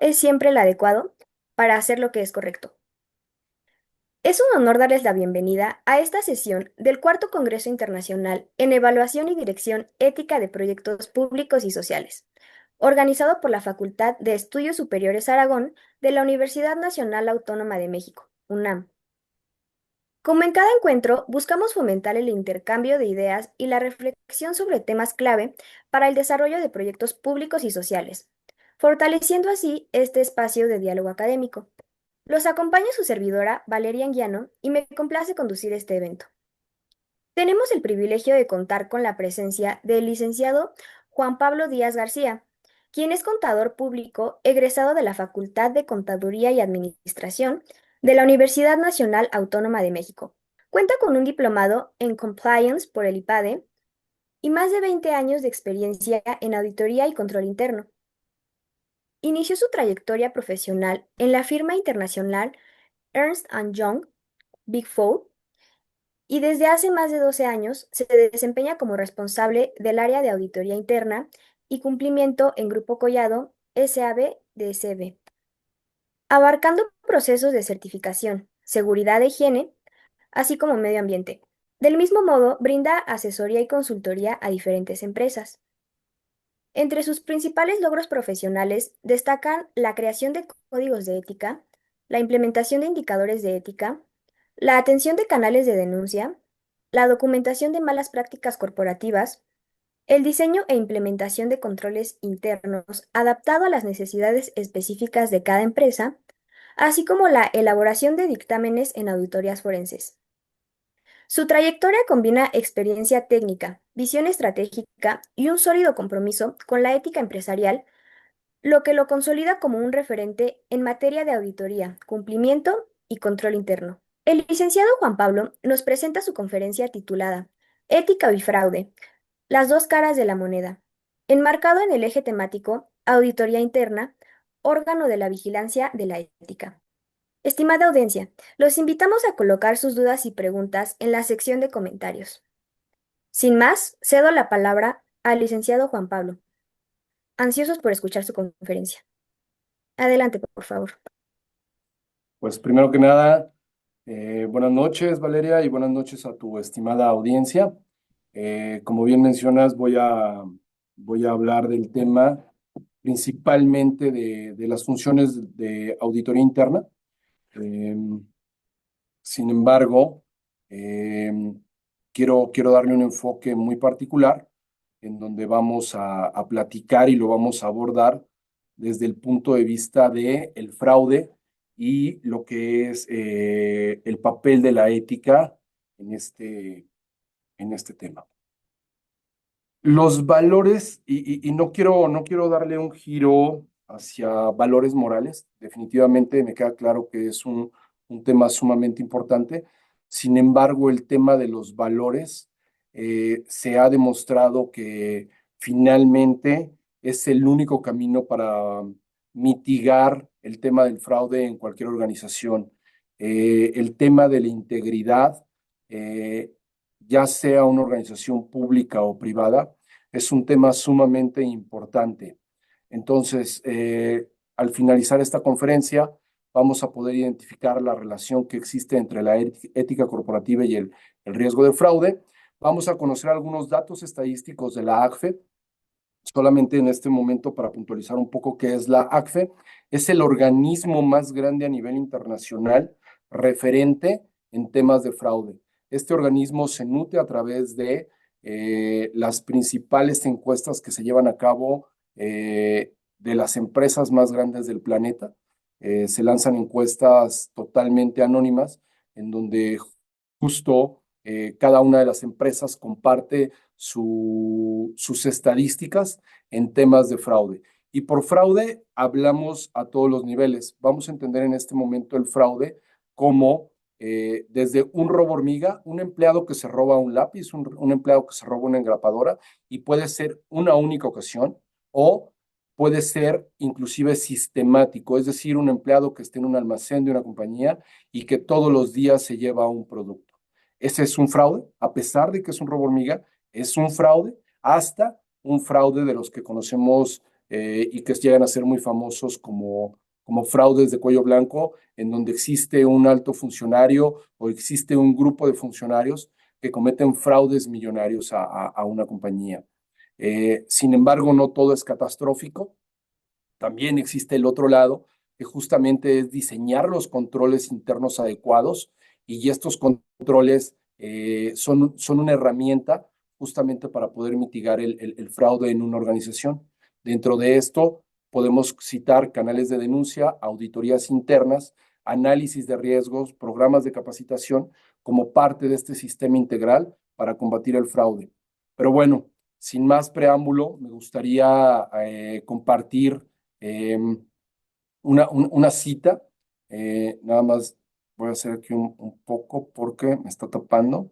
es siempre el adecuado para hacer lo que es correcto. Es un honor darles la bienvenida a esta sesión del Cuarto Congreso Internacional en Evaluación y Dirección Ética de Proyectos Públicos y Sociales, organizado por la Facultad de Estudios Superiores Aragón de la Universidad Nacional Autónoma de México, UNAM. Como en cada encuentro, buscamos fomentar el intercambio de ideas y la reflexión sobre temas clave para el desarrollo de proyectos públicos y sociales, fortaleciendo así este espacio de diálogo académico. Los acompaña su servidora, Valeria Anguiano, y me complace conducir este evento. Tenemos el privilegio de contar con la presencia del licenciado Juan Pablo Díaz García, quien es contador público egresado de la Facultad de Contaduría y Administración de la Universidad Nacional Autónoma de México. Cuenta con un diplomado en Compliance por el IPADE y más de 20 años de experiencia en auditoría y control interno. Inició su trayectoria profesional en la firma internacional Ernst Young, Big Four, y desde hace más de 12 años se desempeña como responsable del área de auditoría interna y cumplimiento en Grupo Collado SAB de SB, abarcando procesos de certificación, seguridad e higiene, así como medio ambiente. Del mismo modo, brinda asesoría y consultoría a diferentes empresas. Entre sus principales logros profesionales destacan la creación de códigos de ética, la implementación de indicadores de ética, la atención de canales de denuncia, la documentación de malas prácticas corporativas, el diseño e implementación de controles internos adaptado a las necesidades específicas de cada empresa, así como la elaboración de dictámenes en auditorías forenses. Su trayectoria combina experiencia técnica, visión estratégica y un sólido compromiso con la ética empresarial, lo que lo consolida como un referente en materia de auditoría, cumplimiento y control interno. El licenciado Juan Pablo nos presenta su conferencia titulada Ética y fraude, las dos caras de la moneda, enmarcado en el eje temático Auditoría interna, órgano de la vigilancia de la ética. Estimada audiencia, los invitamos a colocar sus dudas y preguntas en la sección de comentarios. Sin más, cedo la palabra al licenciado Juan Pablo, ansiosos por escuchar su conferencia. Adelante, por favor. Pues primero que nada, buenas noches, Valeria, y buenas noches a tu estimada audiencia. Como bien mencionas, voy a hablar del tema principalmente de las funciones de auditoría interna. Eh, Sin embargo, eh, quiero darle un enfoque muy particular en donde vamos a platicar y lo vamos a abordar desde el punto de vista de el fraude y lo que es el papel de la ética en este tema. Los valores, y no quiero darle un giro hacia valores morales, definitivamente me queda claro que es un tema sumamente importante. Sin embargo, el tema de los valores se ha demostrado que finalmente es el único camino para mitigar el tema del fraude en cualquier organización. El tema de la integridad, eh, ya sea una organización pública o privada, es un tema sumamente importante. Entonces, al finalizar esta conferencia, vamos a poder identificar la relación que existe entre la ética corporativa y el riesgo de fraude. Vamos a conocer algunos datos estadísticos de la ACFE. Solamente en este momento para puntualizar un poco qué es la ACFE, es el organismo más grande a nivel internacional referente en temas de fraude. Este organismo se nutre a través de las principales encuestas que se llevan a cabo de las empresas más grandes del planeta. Se lanzan encuestas totalmente anónimas en donde justo cada una de las empresas comparte sus estadísticas en temas de fraude. Y por fraude hablamos a todos los niveles. Vamos a entender en este momento el fraude como desde un robo hormiga, un empleado que se roba un lápiz, un empleado que se roba una engrapadora, y puede ser una única ocasión o puede ser inclusive sistemático, es decir, un empleado que esté en un almacén de una compañía y que todos los días se lleva un producto. Ese es un fraude, a pesar de que es un robo hormiga, es un fraude, hasta un fraude de los que conocemos y que llegan a ser muy famosos como fraudes de cuello blanco, en donde existe un alto funcionario o existe un grupo de funcionarios que cometen fraudes millonarios a una compañía. Sin embargo, no todo es catastrófico. También existe el otro lado, que justamente es diseñar los controles internos adecuados y estos controles son una herramienta justamente para poder mitigar el fraude en una organización. Dentro de esto podemos citar canales de denuncia, auditorías internas, análisis de riesgos, programas de capacitación como parte de este sistema integral para combatir el fraude. Pero bueno, sin más preámbulo, me gustaría compartir eh, una cita. Nada más voy a hacer aquí un poco porque me está tapando.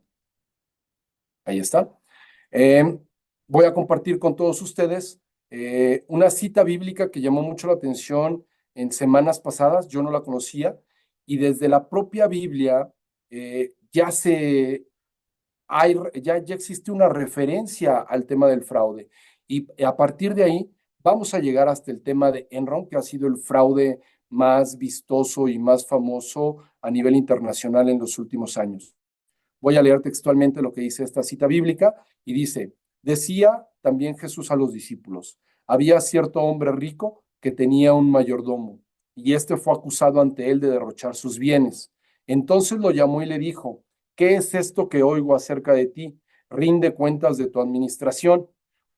Ahí está. Eh, Voy a compartir con todos ustedes una cita bíblica que llamó mucho la atención en semanas pasadas. Yo no la conocía y desde la propia Biblia ya existe una referencia al tema del fraude. Y a partir de ahí vamos a llegar hasta el tema de Enron, que ha sido el fraude más vistoso y más famoso a nivel internacional en los últimos años. Voy a leer textualmente lo que dice esta cita bíblica y dice, decía también Jesús a los discípulos, había cierto hombre rico que tenía un mayordomo y este fue acusado ante él de derrochar sus bienes. Entonces lo llamó y le dijo, ¿qué es esto que oigo acerca de ti? Rinde cuentas de tu administración.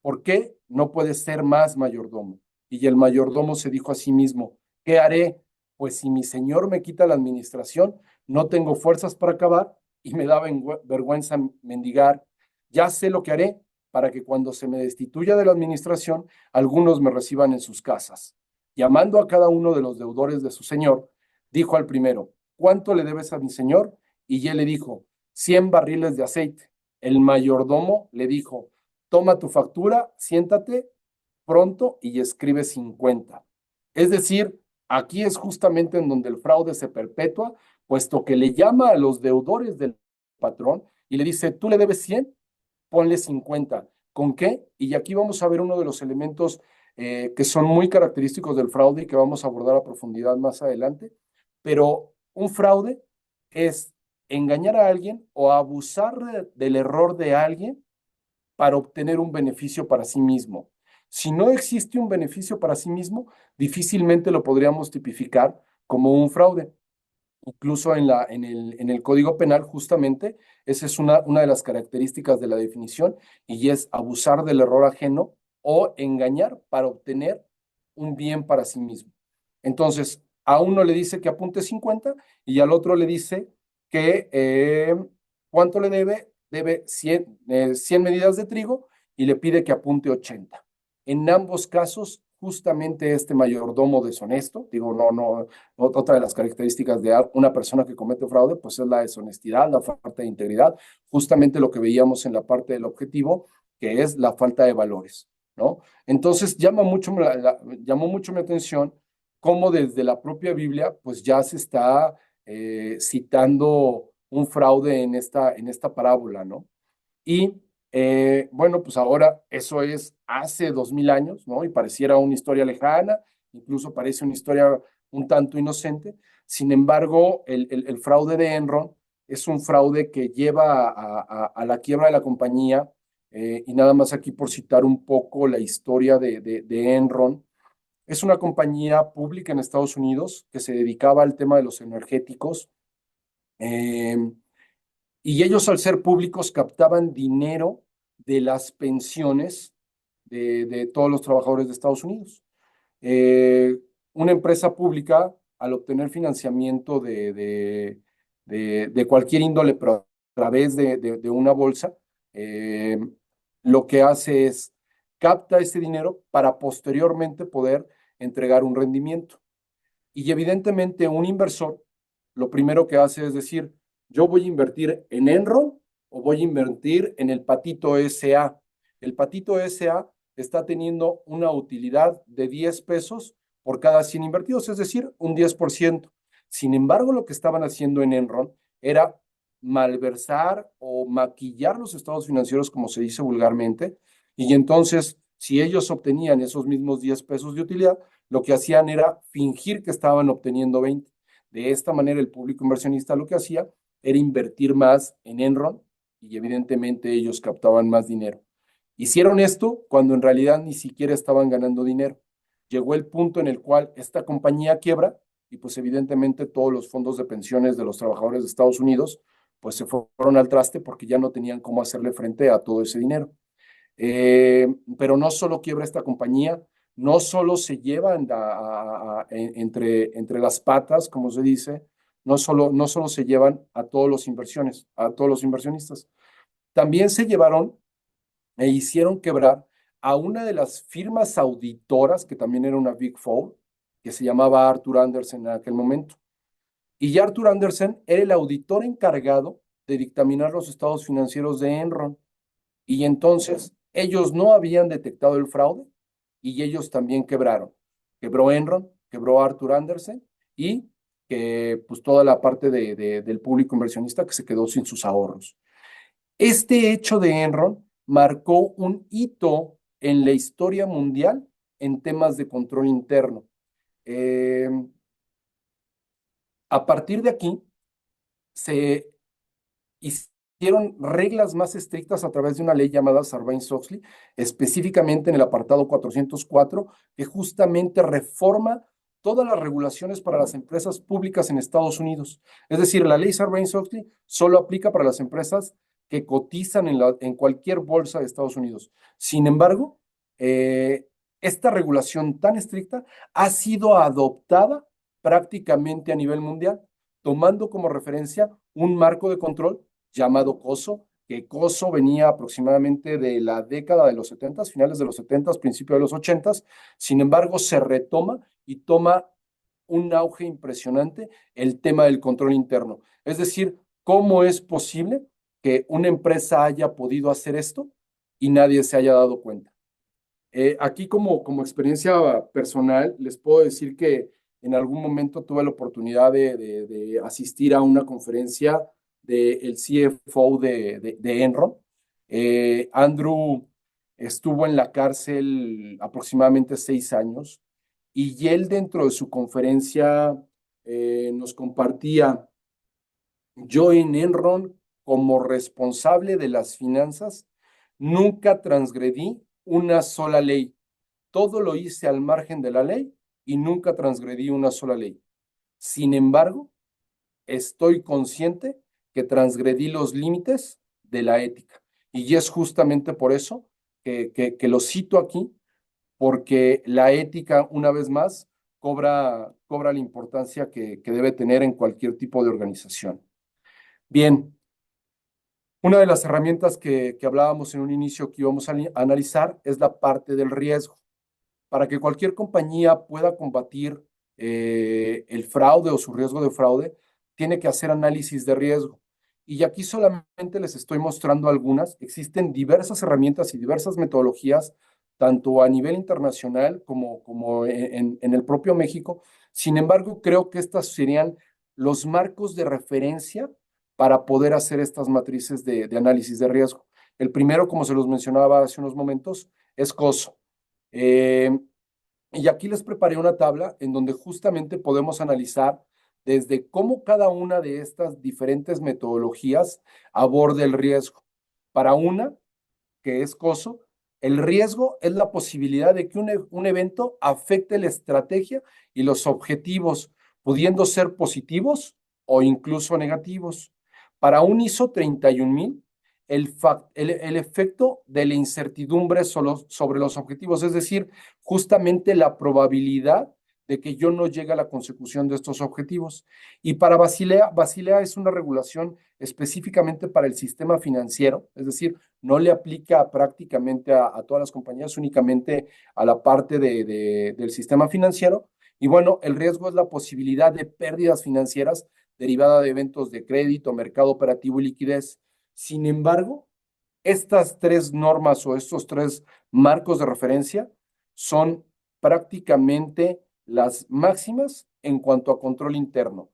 ¿Por qué no puedes ser más mayordomo? Y el mayordomo se dijo a sí mismo, ¿qué haré? Pues si mi señor me quita la administración, no tengo fuerzas para acabar y me da vergüenza mendigar. Ya sé lo que haré para que cuando se me destituya de la administración, algunos me reciban en sus casas. Llamando a cada uno de los deudores de su señor, dijo al primero, ¿cuánto le debes a mi señor? Y él le dijo, 100 barriles de aceite. El mayordomo le dijo, toma tu factura, siéntate pronto y escribe 50. Es decir, aquí es justamente en donde el fraude se perpetúa, puesto que le llama a los deudores del patrón y le dice, tú le debes 100, ponle 50. ¿Con qué? Y aquí vamos a ver uno de los elementos que son muy característicos del fraude y que vamos a abordar a profundidad más adelante. Pero un fraude es engañar a alguien o abusar del error de alguien para obtener un beneficio para sí mismo. Si no existe un beneficio para sí mismo, difícilmente lo podríamos tipificar como un fraude. Incluso en el Código Penal, justamente, esa es una de las características de la definición y es abusar del error ajeno o engañar para obtener un bien para sí mismo. Entonces, a uno le dice que apunte 50 y al otro le dice que ¿cuánto le debe? Debe 100 medidas de trigo y le pide que apunte 80. En ambos casos, justamente este mayordomo deshonesto, digo, no, otra de las características de una persona que comete fraude, pues es la deshonestidad, la falta de integridad, justamente lo que veíamos en la parte del objetivo, que es la falta de valores, ¿no? Entonces, llamó mucho mi atención cómo desde la propia Biblia, pues ya se está citando un fraude en esta parábola, ¿no? Y bueno, pues ahora eso es hace 2000 años, ¿no? Y pareciera una historia lejana, incluso parece una historia un tanto inocente. Sin embargo, el fraude de Enron es un fraude que lleva a la quiebra de la compañía. Y nada más aquí por citar un poco la historia de Enron. Es una compañía pública en Estados Unidos que se dedicaba al tema de los energéticos. eh, y ellos, al ser públicos, captaban dinero de las pensiones de todos los trabajadores de Estados Unidos. Eh, una empresa pública, al obtener financiamiento de cualquier índole, pero a través de una bolsa, eh, lo que hace es capta ese dinero para posteriormente poder entregar un rendimiento. Y evidentemente un inversor lo primero que hace es decir, yo voy a invertir en Enron o voy a invertir en el Patito SA. El Patito SA está teniendo una utilidad de 10 pesos por cada 100 invertidos, es decir, un 10%. Sin embargo, lo que estaban haciendo en Enron era malversar o maquillar los estados financieros, como se dice vulgarmente, y entonces Si ellos obtenían esos mismos 10 pesos de utilidad, lo que hacían era fingir que estaban obteniendo 20. De esta manera, el público inversionista lo que hacía era invertir más en Enron y evidentemente ellos captaban más dinero. Hicieron esto cuando en realidad ni siquiera estaban ganando dinero. Llegó el punto en el cual esta compañía quiebra y pues evidentemente todos los fondos de pensiones de los trabajadores de Estados Unidos pues se fueron al traste porque ya no tenían cómo hacerle frente a todo ese dinero. Eh, pero no solo quiebra esta compañía, no solo se llevan entre las patas, como se dice, no solo se llevan a todos los inversiones, a todos los inversionistas, también se llevaron e hicieron quebrar a una de las firmas auditoras, que también era una Big Four, que se llamaba Arthur Andersen en aquel momento. Y ya Arthur Andersen era el auditor encargado de dictaminar los estados financieros de Enron. Y entonces ellos no habían detectado el fraude y ellos también quebraron. Quebró Enron, quebró Arthur Andersen y que pues toda la parte del público inversionista que se quedó sin sus ahorros. Este hecho de Enron marcó un hito en la historia mundial en temas de control interno. Eh, a partir de aquí, se hicieron reglas más estrictas a través de una ley llamada Sarbanes-Oxley, específicamente en el apartado 404, que justamente reforma todas las regulaciones para las empresas públicas en Estados Unidos. Es decir, la ley Sarbanes-Oxley solo aplica para las empresas que cotizan en cualquier bolsa de Estados Unidos. Sin embargo, esta regulación tan estricta ha sido adoptada prácticamente a nivel mundial, tomando como referencia un marco de control llamado COSO, que COSO venía aproximadamente de la década de los 70, finales de los 70, principios de los 80. Sin embargo, se retoma y toma un auge impresionante el tema del control interno. Es decir, ¿cómo es posible que una empresa haya podido hacer esto y nadie se haya dado cuenta? Aquí como experiencia personal, les puedo decir que en algún momento tuve la oportunidad de asistir a una conferencia del CFO de Enron. Andrew estuvo en la cárcel aproximadamente 6 años y él dentro de su conferencia nos compartía, yo en Enron como responsable de las finanzas nunca transgredí una sola ley. Todo lo hice al margen de la ley y nunca transgredí una sola ley. Sin embargo, estoy consciente que transgredí los límites de la ética. Y es justamente por eso que lo cito aquí, porque la ética, una vez más, cobra la importancia que debe tener en cualquier tipo de organización. Bien, una de las herramientas que hablábamos en un inicio que íbamos a analizar es la parte del riesgo. Para que cualquier compañía pueda combatir el fraude o su riesgo de fraude, tiene que hacer análisis de riesgo. Y aquí solamente les estoy mostrando algunas. Existen diversas herramientas y diversas metodologías, tanto a nivel internacional como en el propio México. Sin embargo, creo que estas serían los marcos de referencia para poder hacer estas matrices de análisis de riesgo. El primero, como se los mencionaba hace unos momentos, es COSO. Eh, y aquí les preparé una tabla en donde justamente podemos analizar desde cómo cada una de estas diferentes metodologías aborda el riesgo. Para una, que es COSO, el riesgo es la posibilidad de que un evento afecte la estrategia y los objetivos, pudiendo ser positivos o incluso negativos. Para un ISO 31000, el efecto de la incertidumbre sobre los objetivos, es decir, justamente la probabilidad de que yo no llegue a la consecución de estos objetivos. Y para Basilea es una regulación específicamente para el sistema financiero, es decir, no le aplica prácticamente a todas las compañías, únicamente a la parte del sistema financiero. Y bueno, el riesgo es la posibilidad de pérdidas financieras derivada de eventos de crédito, mercado operativo y liquidez. Sin embargo, estas tres normas o estos tres marcos de referencia son prácticamente las máximas en cuanto a control interno.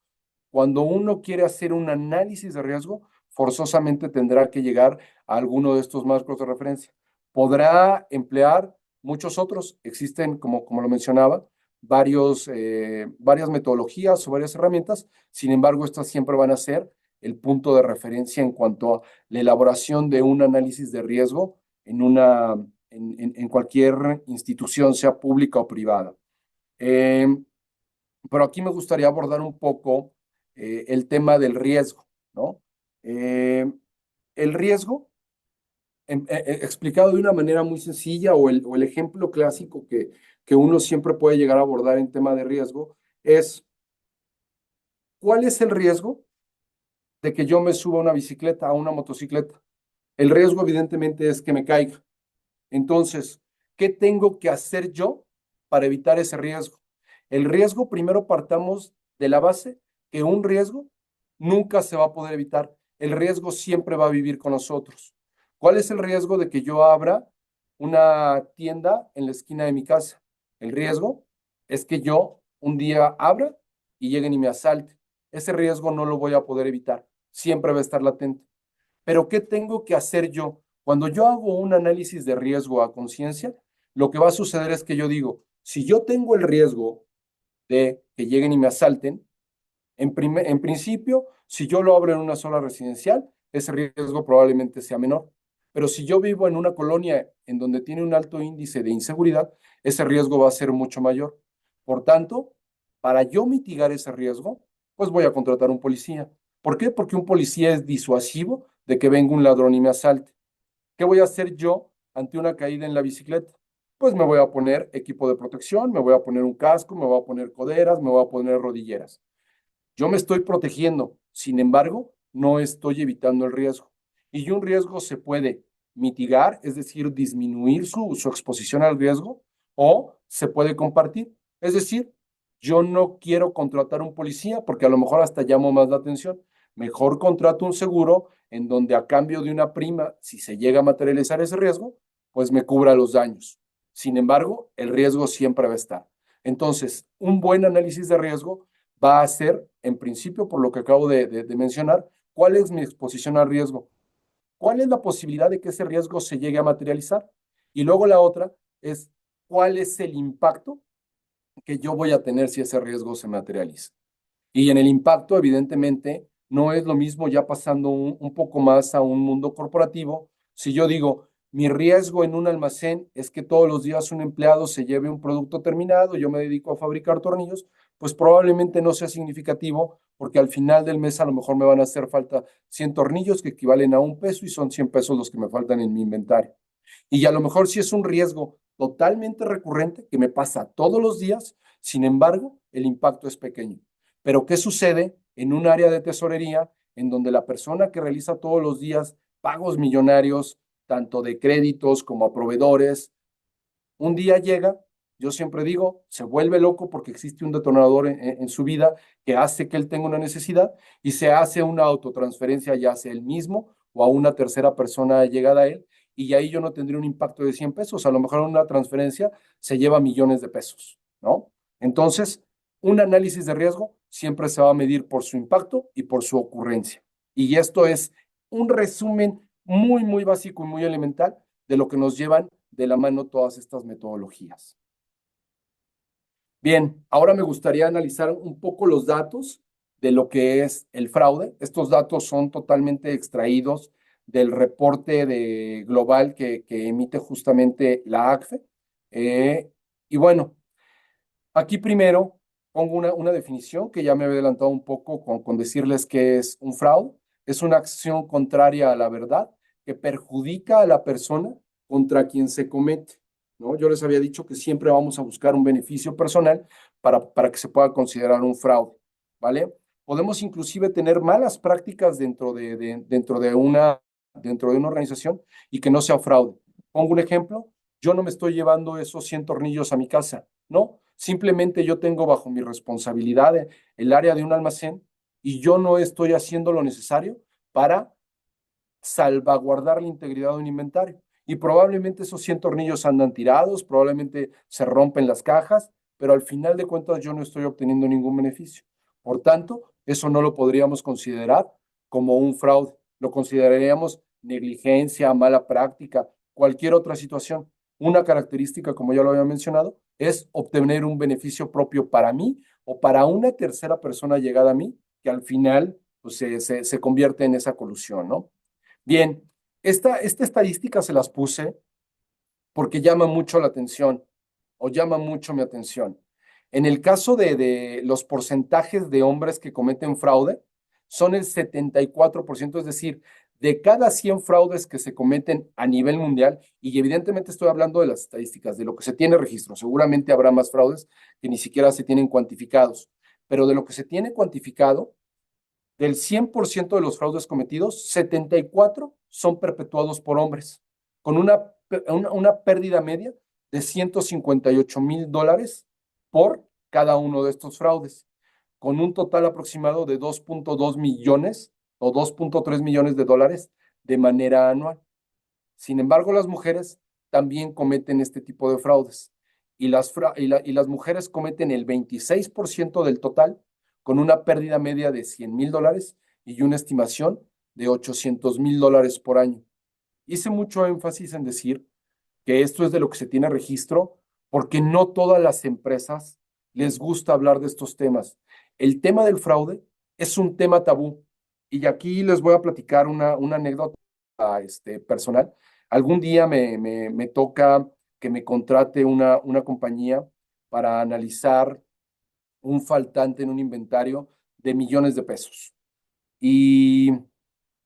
Cuando uno quiere hacer un análisis de riesgo, forzosamente tendrá que llegar a alguno de estos marcos de referencia. Podrá emplear muchos otros. Existen, como lo mencionaba, varias metodologías o varias herramientas. Sin embargo, estas siempre van a ser el punto de referencia en cuanto a la elaboración de un análisis de riesgo en cualquier institución, sea pública o privada. Eh, pero aquí me gustaría abordar un poco el tema del riesgo, ¿no? Eh, el riesgo, explicado de una manera muy sencilla, o el ejemplo clásico que uno siempre puede llegar a abordar en tema de riesgo, es ¿cuál es el riesgo de que yo me suba a una bicicleta, a una motocicleta? El riesgo evidentemente es que me caiga. Entonces, ¿qué tengo que hacer yo para evitar ese riesgo? El riesgo, primero partamos de la base que un riesgo nunca se va a poder evitar. El riesgo siempre va a vivir con nosotros. ¿Cuál es el riesgo de que yo abra una tienda en la esquina de mi casa? El riesgo es que yo un día abra y lleguen y me asalten. Ese riesgo no lo voy a poder evitar. Siempre va a estar latente. Pero ¿qué tengo que hacer yo? Cuando yo hago un análisis de riesgo a conciencia, lo que va a suceder es que yo digo, si yo tengo el riesgo de que lleguen y me asalten, en principio, si yo lo abro en una zona residencial, ese riesgo probablemente sea menor. Pero si yo vivo en una colonia en donde tiene un alto índice de inseguridad, ese riesgo va a ser mucho mayor. Por tanto, para yo mitigar ese riesgo, pues voy a contratar un policía. ¿Por qué? Porque un policía es disuasivo de que venga un ladrón y me asalte. ¿Qué voy a hacer yo ante una caída en la bicicleta? Pues me voy a poner equipo de protección, me voy a poner un casco, me voy a poner coderas, me voy a poner rodilleras. Yo me estoy protegiendo, sin embargo, no estoy evitando el riesgo. Y un riesgo se puede mitigar, es decir, disminuir su exposición al riesgo, o se puede compartir. Es decir, yo no quiero contratar un policía porque a lo mejor hasta llamo más la atención. Mejor contrato un seguro en donde a cambio de una prima, si se llega a materializar ese riesgo, pues me cubra los daños. Sin embargo, el riesgo siempre va a estar. Entonces, un buen análisis de riesgo va a ser, en principio, por lo que acabo de mencionar, cuál es mi exposición al riesgo, cuál es la posibilidad de que ese riesgo se llegue a materializar. Y luego la otra es cuál es el impacto que yo voy a tener si ese riesgo se materializa. Y en el impacto, evidentemente, no es lo mismo ya pasando un poco más a un mundo corporativo. Si yo digo, mi riesgo en un almacén es que todos los días un empleado se lleve un producto terminado, yo me dedico a fabricar tornillos, pues probablemente no sea significativo porque al final del mes a lo mejor me van a hacer falta 100 tornillos que equivalen a $1 y son 100 pesos los que me faltan en mi inventario. Y a lo mejor sí es un riesgo totalmente recurrente que me pasa todos los días, sin embargo, el impacto es pequeño. Pero ¿qué sucede en un área de tesorería en donde la persona que realiza todos los días pagos millonarios, tanto de créditos como a proveedores, un día llega, yo siempre digo, se vuelve loco porque existe un detonador en su vida que hace que él tenga una necesidad y se hace una autotransferencia ya sea él mismo o a una tercera persona llegada a él y ahí yo no tendría un impacto de 100 pesos, a lo mejor una transferencia se lleva millones de pesos, ¿no? Entonces, un análisis de riesgo siempre se va a medir por su impacto y por su ocurrencia. Y esto es un resumen muy, muy básico y muy elemental de lo que nos llevan de la mano todas estas metodologías. Bien, ahora me gustaría analizar un poco los datos de lo que es el fraude. Estos datos son totalmente extraídos del reporte global que emite justamente la ACFE. Y bueno, aquí primero pongo una definición que ya me había adelantado un poco con decirles que es un fraude. Es una acción contraria a la verdad que perjudica a la persona contra quien se comete, ¿no? Yo les había dicho que siempre vamos a buscar un beneficio personal para que se pueda considerar un fraude, ¿vale? Podemos inclusive tener malas prácticas dentro de una organización y que no sea fraude. Pongo un ejemplo, yo no me estoy llevando esos 100 tornillos a mi casa, no, simplemente yo tengo bajo mi responsabilidad el área de un almacén y yo no estoy haciendo lo necesario para salvaguardar la integridad de un inventario. Y probablemente esos 100 tornillos andan tirados, probablemente se rompen las cajas, pero al final de cuentas yo no estoy obteniendo ningún beneficio. Por tanto, eso no lo podríamos considerar como un fraude, lo consideraríamos negligencia, mala práctica, cualquier otra situación. Una característica, como ya lo había mencionado, es obtener un beneficio propio para mí o para una tercera persona llegada a mí, que al final pues, se convierte en esa colusión, ¿no? Bien, esta estadística se las puse porque llama mucho la atención o llama mucho mi atención. En el caso de los porcentajes de hombres que cometen fraude, son el 74%, es decir, de cada 100 fraudes que se cometen a nivel mundial, y evidentemente estoy hablando de las estadísticas, de lo que se tiene registro, seguramente habrá más fraudes que ni siquiera se tienen cuantificados, pero de lo que se tiene cuantificado, del 100% de los fraudes cometidos, 74 son perpetuados por hombres, con una pérdida media de $158,000 por cada uno de estos fraudes, con un total aproximado de 2.2 millones o 2.3 millones de dólares de manera anual. Sin embargo, las mujeres también cometen este tipo de fraudes y las mujeres cometen el 26% del total, con una pérdida media de $100,000 y una estimación de $800,000 por año. Hice mucho énfasis en decir que esto es de lo que se tiene registro, porque no todas las empresas les gusta hablar de estos temas. El tema del fraude es un tema tabú. Y aquí les voy a platicar una anécdota personal. Algún día me toca que me contrate una compañía para analizar un faltante en un inventario de millones de pesos. Y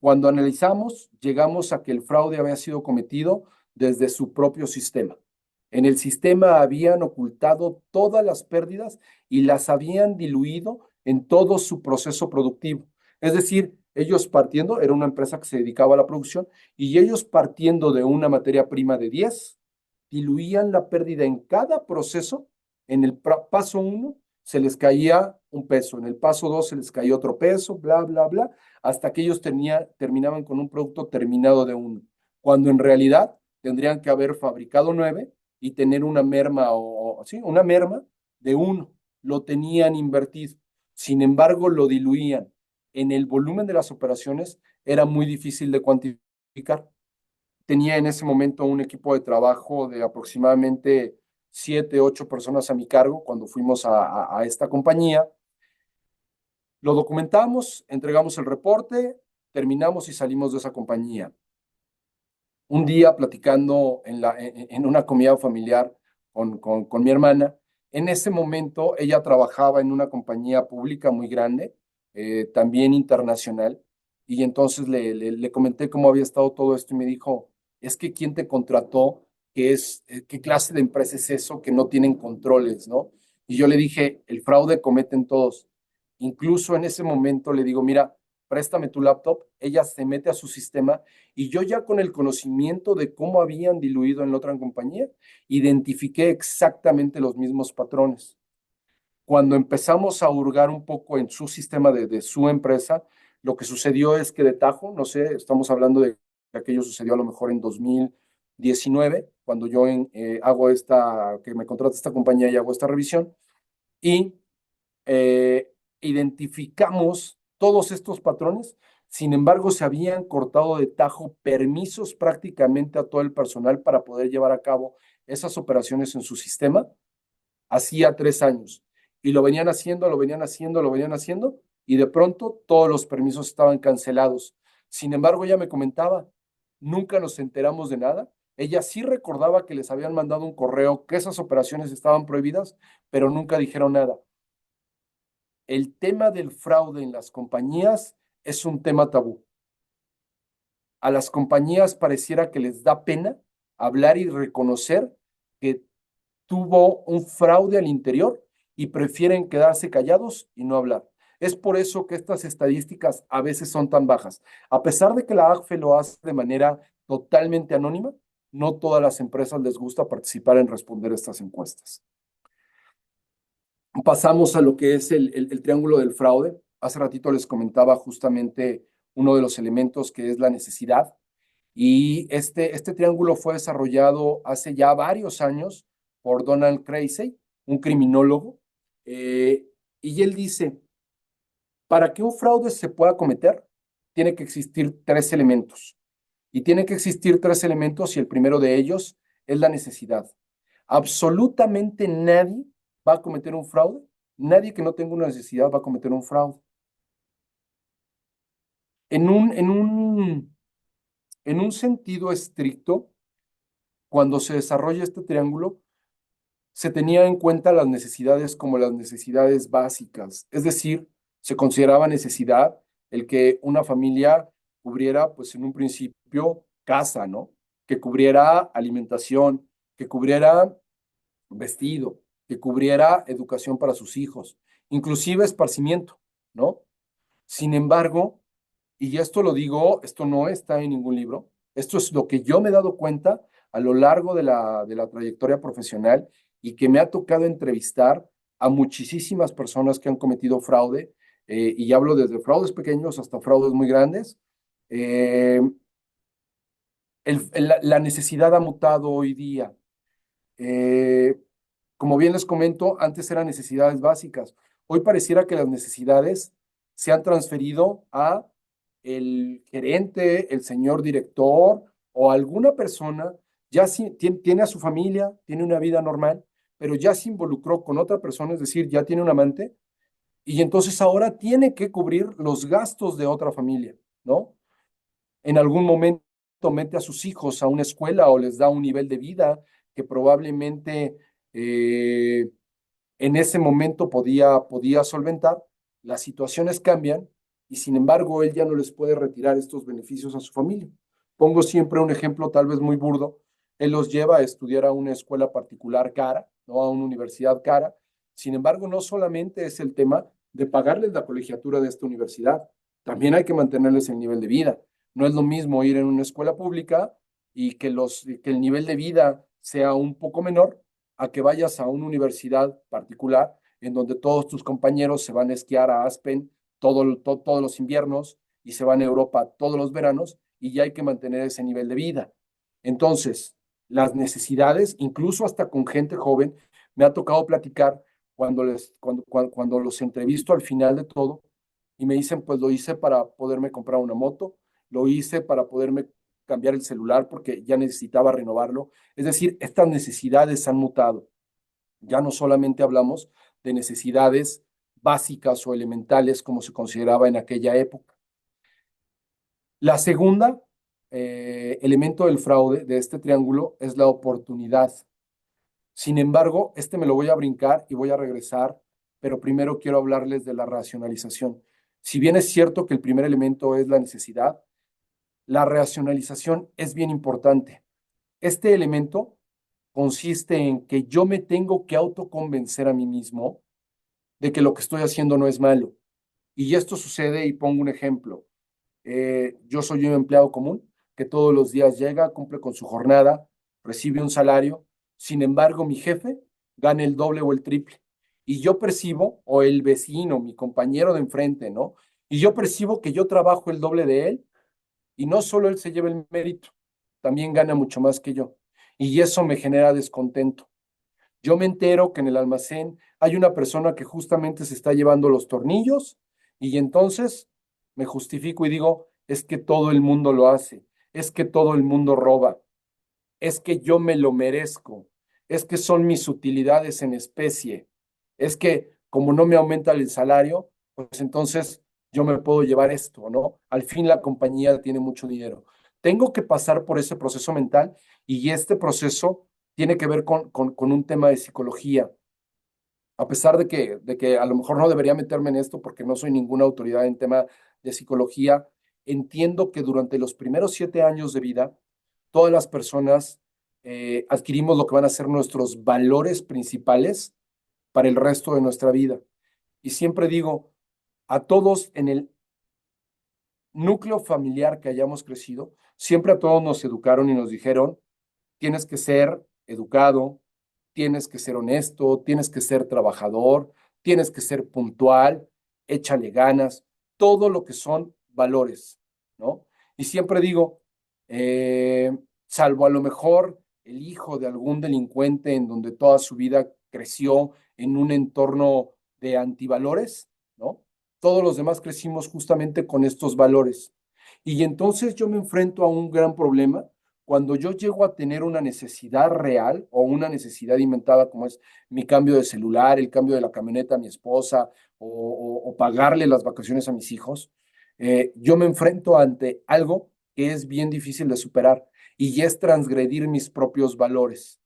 cuando analizamos, llegamos a que el fraude había sido cometido desde su propio sistema. En el sistema habían ocultado todas las pérdidas y las habían diluido en todo su proceso productivo. Es decir, ellos partiendo, era una empresa que se dedicaba a la producción, y ellos partiendo de una materia prima de 10, diluían la pérdida en cada proceso. En el paso 1 se les caía un peso, en el paso 2 se les caía otro peso, bla, bla, bla, hasta que ellos terminaban con un producto terminado de uno, cuando en realidad tendrían que haber fabricado 9 y tener una merma sí, una merma de uno. Lo tenían invertido. Sin embargo, lo diluían. En el volumen de las operaciones era muy difícil de cuantificar. Tenía en ese momento un equipo de trabajo de aproximadamente 7, 8 personas a mi cargo cuando fuimos a esta compañía. Lo documentamos, entregamos el reporte, terminamos y salimos de esa compañía. Un día platicando en una comida familiar con mi hermana, en ese momento ella trabajaba en una compañía pública muy grande, también internacional, y entonces le comenté cómo había estado todo esto y me dijo, es que ¿quién te contrató? ¿Qué clase de empresa es eso que no tienen controles, ¿no? Y yo le dije, el fraude cometen todos. Incluso en ese momento le digo, mira, préstame tu laptop, ella se mete a su sistema y yo ya con el conocimiento de cómo habían diluido en la otra compañía, identifiqué exactamente los mismos patrones. Cuando empezamos a hurgar un poco en su sistema de su empresa, lo que sucedió es que de tajo, no sé, estamos hablando de que aquello sucedió a lo mejor en 2019, cuando yo que me contrata esta compañía y hago esta revisión, y identificamos todos estos patrones. Sin embargo, se habían cortado de tajo permisos prácticamente a todo el personal para poder llevar a cabo esas operaciones en su sistema hacía 3 años. Y lo venían haciendo, lo venían haciendo, lo venían haciendo, y de pronto todos los permisos estaban cancelados. Sin embargo, ella me comentaba, nunca nos enteramos de nada. Ella sí recordaba que les habían mandado un correo que esas operaciones estaban prohibidas, pero nunca dijeron nada. El tema del fraude en las compañías es un tema tabú. A las compañías pareciera que les da pena hablar y reconocer que tuvo un fraude al interior y prefieren quedarse callados y no hablar. Es por eso que estas estadísticas a veces son tan bajas. A pesar de que la ACFE lo hace de manera totalmente anónima, no todas las empresas les gusta participar en responder estas encuestas. Pasamos a lo que es el triángulo del fraude. Hace ratito les comentaba justamente uno de los elementos que es la necesidad. Y este triángulo fue desarrollado hace ya varios años por Donald Creasy, un criminólogo. eh, y él dice, para que un fraude se pueda cometer, tiene que existir tres elementos. Y tiene que existir tres elementos y el primero de ellos es la necesidad. Absolutamente nadie va a cometer un fraude, nadie que no tenga una necesidad va a cometer un fraude. En un, en un, en un sentido estricto, cuando se desarrolla este triángulo, se tenía en cuenta las necesidades como las necesidades básicas, es decir, se consideraba necesidad el que una familia cubriera, pues en un principio, casa, ¿no? Que cubriera alimentación, que cubriera vestido, que cubriera educación para sus hijos, inclusive esparcimiento, ¿no? Sin embargo, y esto lo digo, esto no está en ningún libro, esto es lo que yo me he dado cuenta a lo largo de la trayectoria profesional y que me ha tocado entrevistar a muchísimas personas que han cometido fraude, y hablo desde fraudes pequeños hasta fraudes muy grandes. Eh, la necesidad ha mutado hoy día. Eh, Como bien les comento, antes eran necesidades básicas. Hoy pareciera que las necesidades se han transferido a el gerente, el señor director o alguna persona, ya tiene a su familia, tiene una vida normal, pero ya se involucró con otra persona, es decir, ya tiene un amante, y entonces ahora tiene que cubrir los gastos de otra familia, ¿no? En algún momento mete a sus hijos a una escuela o les da un nivel de vida que probablemente eh, en ese momento podía solventar. Las situaciones cambian y sin embargo él ya no les puede retirar estos beneficios a su familia. Pongo siempre un ejemplo tal vez muy burdo. Él los lleva a estudiar a una escuela particular cara, no a una universidad cara. Sin embargo, no solamente es el tema de pagarles la colegiatura de esta universidad, también hay que mantenerles el nivel de vida. No es lo mismo ir en una escuela pública y que el nivel de vida sea un poco menor a que vayas a una universidad particular en donde todos tus compañeros se van a esquiar a Aspen todos los inviernos y se van a Europa todos los veranos y ya hay que mantener ese nivel de vida. Entonces, las necesidades, incluso hasta con gente joven, me ha tocado platicar cuando los entrevisto al final de todo y me dicen, pues lo hice para poderme comprar una moto, lo hice para poderme cambiar el celular porque ya necesitaba renovarlo. Es decir, estas necesidades han mutado. Ya no solamente hablamos de necesidades básicas o elementales como se consideraba en aquella época. La segunda elemento del fraude de este triángulo es la oportunidad. Sin embargo, este me lo voy a brincar y voy a regresar, pero primero quiero hablarles de la racionalización. Si bien es cierto que el primer elemento es la necesidad, la racionalización es bien importante. Este elemento consiste en que yo me tengo que autoconvencer a mí mismo de que lo que estoy haciendo no es malo. Y esto sucede, y pongo un ejemplo. Yo soy un empleado común que todos los días llega, cumple con su jornada, recibe un salario. Sin embargo, mi jefe gana el doble o el triple. Y yo percibo, o el vecino, mi compañero de enfrente, ¿no? Y yo percibo que yo trabajo el doble de él y no solo él se lleva el mérito, también gana mucho más que yo. Y eso me genera descontento. Yo me entero que en el almacén hay una persona que justamente se está llevando los tornillos y entonces me justifico y digo, es que todo el mundo lo hace, es que todo el mundo roba, es que yo me lo merezco, es que son mis utilidades en especie, es que como no me aumenta el salario, pues entonces yo me puedo llevar esto, ¿no? Al fin la compañía tiene mucho dinero. Tengo que pasar por ese proceso mental y este proceso tiene que ver con un tema de psicología. A pesar de que a lo mejor no debería meterme en esto porque no soy ninguna autoridad en tema de psicología, entiendo que durante los primeros 7 años de vida, todas las personas adquirimos lo que van a ser nuestros valores principales para el resto de nuestra vida. Y siempre digo, a todos en el núcleo familiar que hayamos crecido, siempre a todos nos educaron y nos dijeron, tienes que ser educado, tienes que ser honesto, tienes que ser trabajador, tienes que ser puntual, échale ganas, todo lo que son valores, ¿no? Y siempre digo, salvo a lo mejor el hijo de algún delincuente en donde toda su vida creció en un entorno de antivalores, ¿no? Todos los demás crecimos justamente con estos valores. Y entonces yo me enfrento a un gran problema Cuando yo llego a tener una necesidad real o una necesidad inventada, como es mi cambio de celular, el cambio de la camioneta a mi esposa o pagarle las vacaciones a mis hijos, yo me enfrento ante algo que es bien difícil de superar y es transgredir mis propios valores.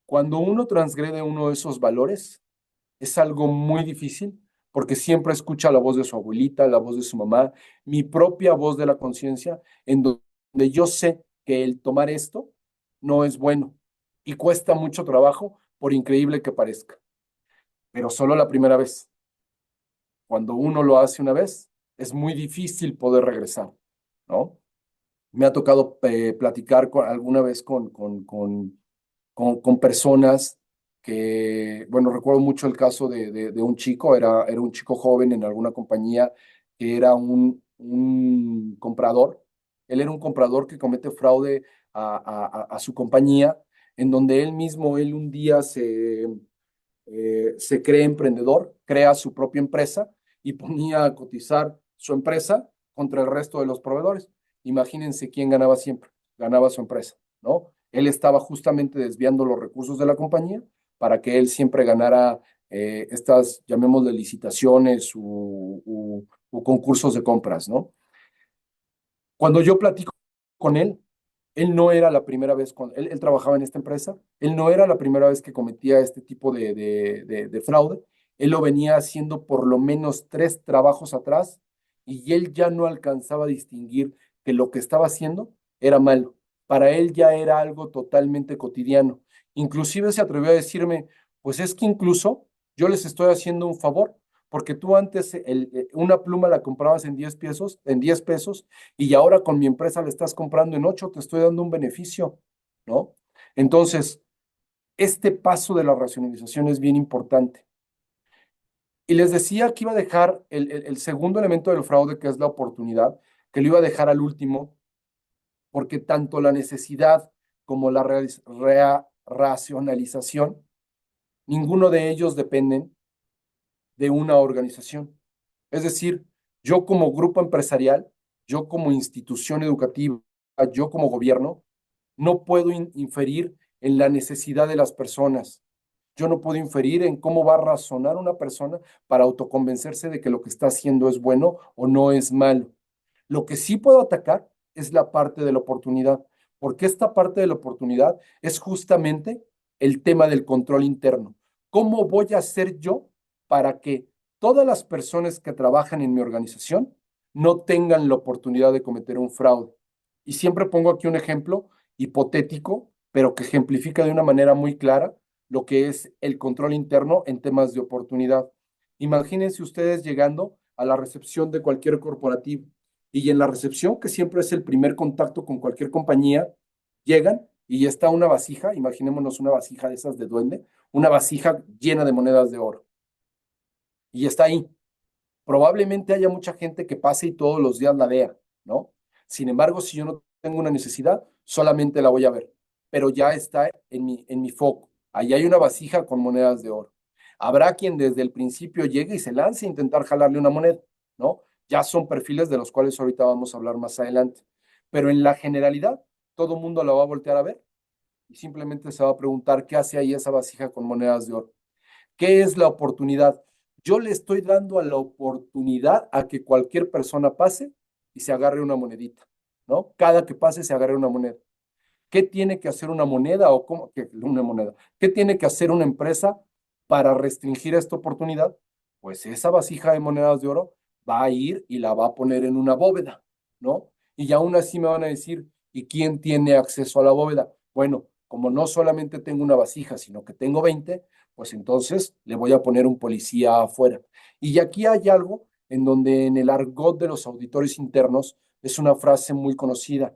Cuando uno transgrede uno de esos valores, es algo muy difícil porque siempre escucha la voz de su abuelita, la voz de su mamá, mi propia voz de la conciencia, en donde yo sé que el tomar esto no es bueno y cuesta mucho trabajo, por increíble que parezca, pero solo la primera vez. Cuando uno lo hace una vez, es muy difícil poder regresar, ¿no? Me ha tocado platicar alguna vez con personas que, bueno, recuerdo mucho el caso de un chico, era un chico joven en alguna compañía que era un comprador. Él era un comprador que comete fraude a su compañía, en donde él mismo, él un día se cree emprendedor, crea su propia empresa y ponía a cotizar su empresa contra el resto de los proveedores. Imagínense quién ganaba siempre, ganaba su empresa, ¿no? Él estaba justamente desviando los recursos de la compañía para que él siempre ganara estas, llamémosle licitaciones o concursos de compras, ¿no? Cuando yo platico con él no era la primera vez, él trabajaba en esta empresa, él no era la primera vez que cometía este tipo de fraude, él lo venía haciendo por lo menos 3 trabajos atrás y él ya no alcanzaba a distinguir que lo que estaba haciendo era malo. Para él ya era algo totalmente cotidiano. Inclusive se atrevió a decirme, pues es que incluso yo les estoy haciendo un favor, porque tú antes una pluma la comprabas en 10 pesos y ahora con mi empresa le estás comprando en 8, te estoy dando un beneficio, ¿no? Entonces, este paso de la racionalización es bien importante. Y les decía que iba a dejar el segundo elemento del fraude, que es la oportunidad, que lo iba a dejar al último, porque tanto la necesidad como la racionalización, ninguno de ellos dependen de una organización. Es decir, yo como grupo empresarial, yo como institución educativa, yo como gobierno, no puedo inferir en la necesidad de las personas. Yo no puedo inferir en cómo va a razonar una persona para autoconvencerse de que lo que está haciendo es bueno o no es malo. Lo que sí puedo atacar es la parte de la oportunidad, porque esta parte de la oportunidad es justamente el tema del control interno. ¿Cómo voy a hacer yo para que todas las personas que trabajan en mi organización no tengan la oportunidad de cometer un fraude? Y siempre pongo aquí un ejemplo hipotético, pero que ejemplifica de una manera muy clara lo que es el control interno en temas de oportunidad. Imagínense ustedes llegando a la recepción de cualquier corporativo y en la recepción, que siempre es el primer contacto con cualquier compañía, llegan y está una vasija, imaginémonos una vasija de esas de duende, una vasija llena de monedas de oro. Y está ahí. Probablemente haya mucha gente que pase y todos los días la vea, ¿no? Sin embargo, si yo no tengo una necesidad, solamente la voy a ver, pero ya está en mi foco. Ahí hay una vasija con monedas de oro. Habrá quien desde el principio llegue y se lance a intentar jalarle una moneda, ¿no? Ya son perfiles de los cuales ahorita vamos a hablar más adelante. Pero en la generalidad, todo el mundo la va a voltear a ver y simplemente se va a preguntar qué hace ahí esa vasija con monedas de oro. ¿Qué es la oportunidad? Yo le estoy dando a la oportunidad a que cualquier persona pase y se agarre una monedita, ¿no? Cada que pase se agarre una moneda. ¿Qué tiene que hacer una moneda o cómo que una moneda? ¿Qué tiene que hacer una empresa para restringir esta oportunidad? Pues esa vasija de monedas de oro va a ir y la va a poner en una bóveda, ¿no? Y aún así me van a decir, ¿y quién tiene acceso a la bóveda? Bueno, como no solamente tengo una vasija, sino que tengo 20, pues entonces le voy a poner un policía afuera. Y aquí hay algo en donde en el argot de los auditores internos es una frase muy conocida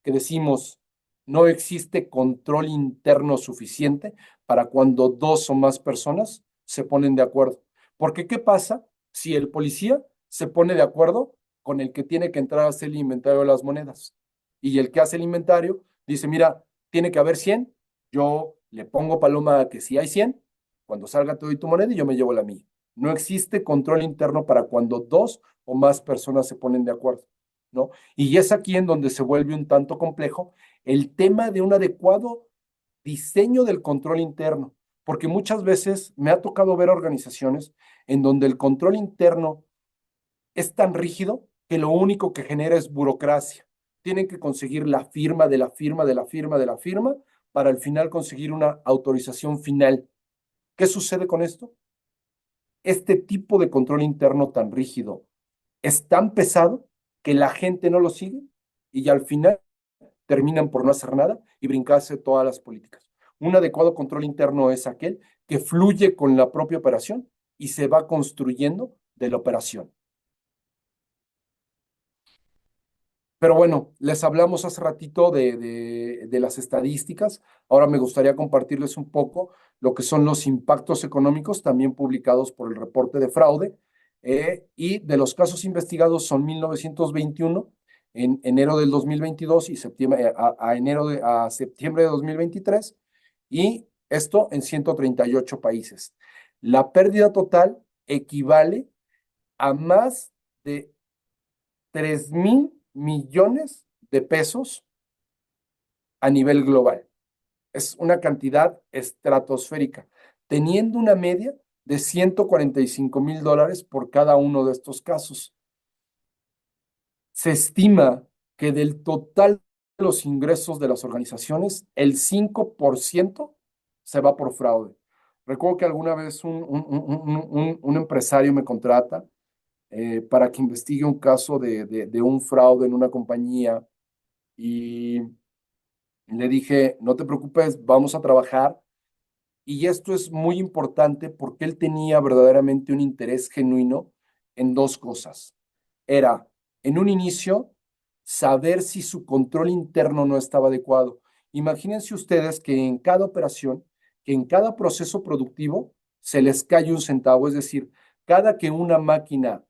que decimos, no existe control interno suficiente para cuando dos o más personas se ponen de acuerdo. Porque ¿qué pasa si el policía se pone de acuerdo con el que tiene que entrar a hacer el inventario de las monedas? Y el que hace el inventario dice, mira, tiene que haber 100, yo le pongo paloma a que si hay 100, cuando salga todo y tu moneda y yo me llevo la mía. No existe control interno para cuando dos o más personas se ponen de acuerdo. ¿no? Y es aquí en donde se vuelve un tanto complejo el tema de un adecuado diseño del control interno, porque muchas veces me ha tocado ver organizaciones en donde el control interno es tan rígido que lo único que genera es burocracia. Tienen que conseguir la firma de la firma de la firma de la firma para al final conseguir una autorización final. ¿Qué sucede con esto? Este tipo de control interno tan rígido es tan pesado que la gente no lo sigue y ya al final terminan por no hacer nada y brincarse todas las políticas. Un adecuado control interno es aquel que fluye con la propia operación y se va construyendo de la operación. Pero bueno, les hablamos hace ratito de las estadísticas. Ahora me gustaría compartirles un poco lo que son los impactos económicos también publicados por el reporte de fraude. Y de los casos investigados son 1921, en enero del 2022 y septiembre, a septiembre de 2023. Y esto en 138 países. La pérdida total equivale a más de 3.000 millones de pesos a nivel global. Es una cantidad estratosférica, teniendo una media de $145.000 por cada uno de estos casos. Se estima que del total de los ingresos de las organizaciones, el 5% se va por fraude. Recuerdo que alguna vez un empresario me contrata para que investigue un caso de un fraude en una compañía y le dije, no te preocupes, vamos a trabajar. Y esto es muy importante porque él tenía verdaderamente un interés genuino en dos cosas. Era, en un inicio, saber si su control interno no estaba adecuado. Imagínense ustedes que en cada operación, que en cada proceso productivo, se les cae un centavo. Es decir, cada que una máquina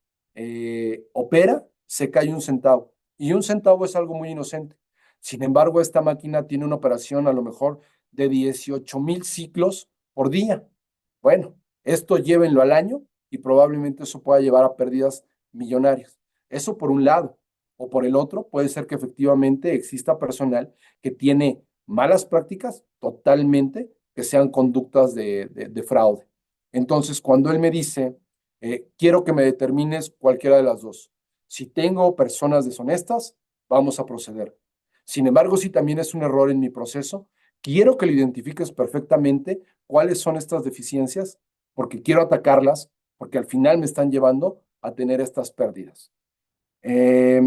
opera, se cae un centavo. Y un centavo es algo muy inocente. Sin embargo, esta máquina tiene una operación a lo mejor de 18.000 ciclos por día. Bueno, esto llévenlo al año y probablemente eso pueda llevar a pérdidas millonarias. Eso por un lado. O por el otro, puede ser que efectivamente exista personal que tiene malas prácticas totalmente, que sean conductas de fraude. Entonces, cuando él me dice, quiero que me determines cualquiera de las dos. Si tengo personas deshonestas, vamos a proceder. Sin embargo, si también es un error en mi proceso, quiero que lo identifiques perfectamente cuáles son estas deficiencias, porque quiero atacarlas, porque al final me están llevando a tener estas pérdidas. Eh,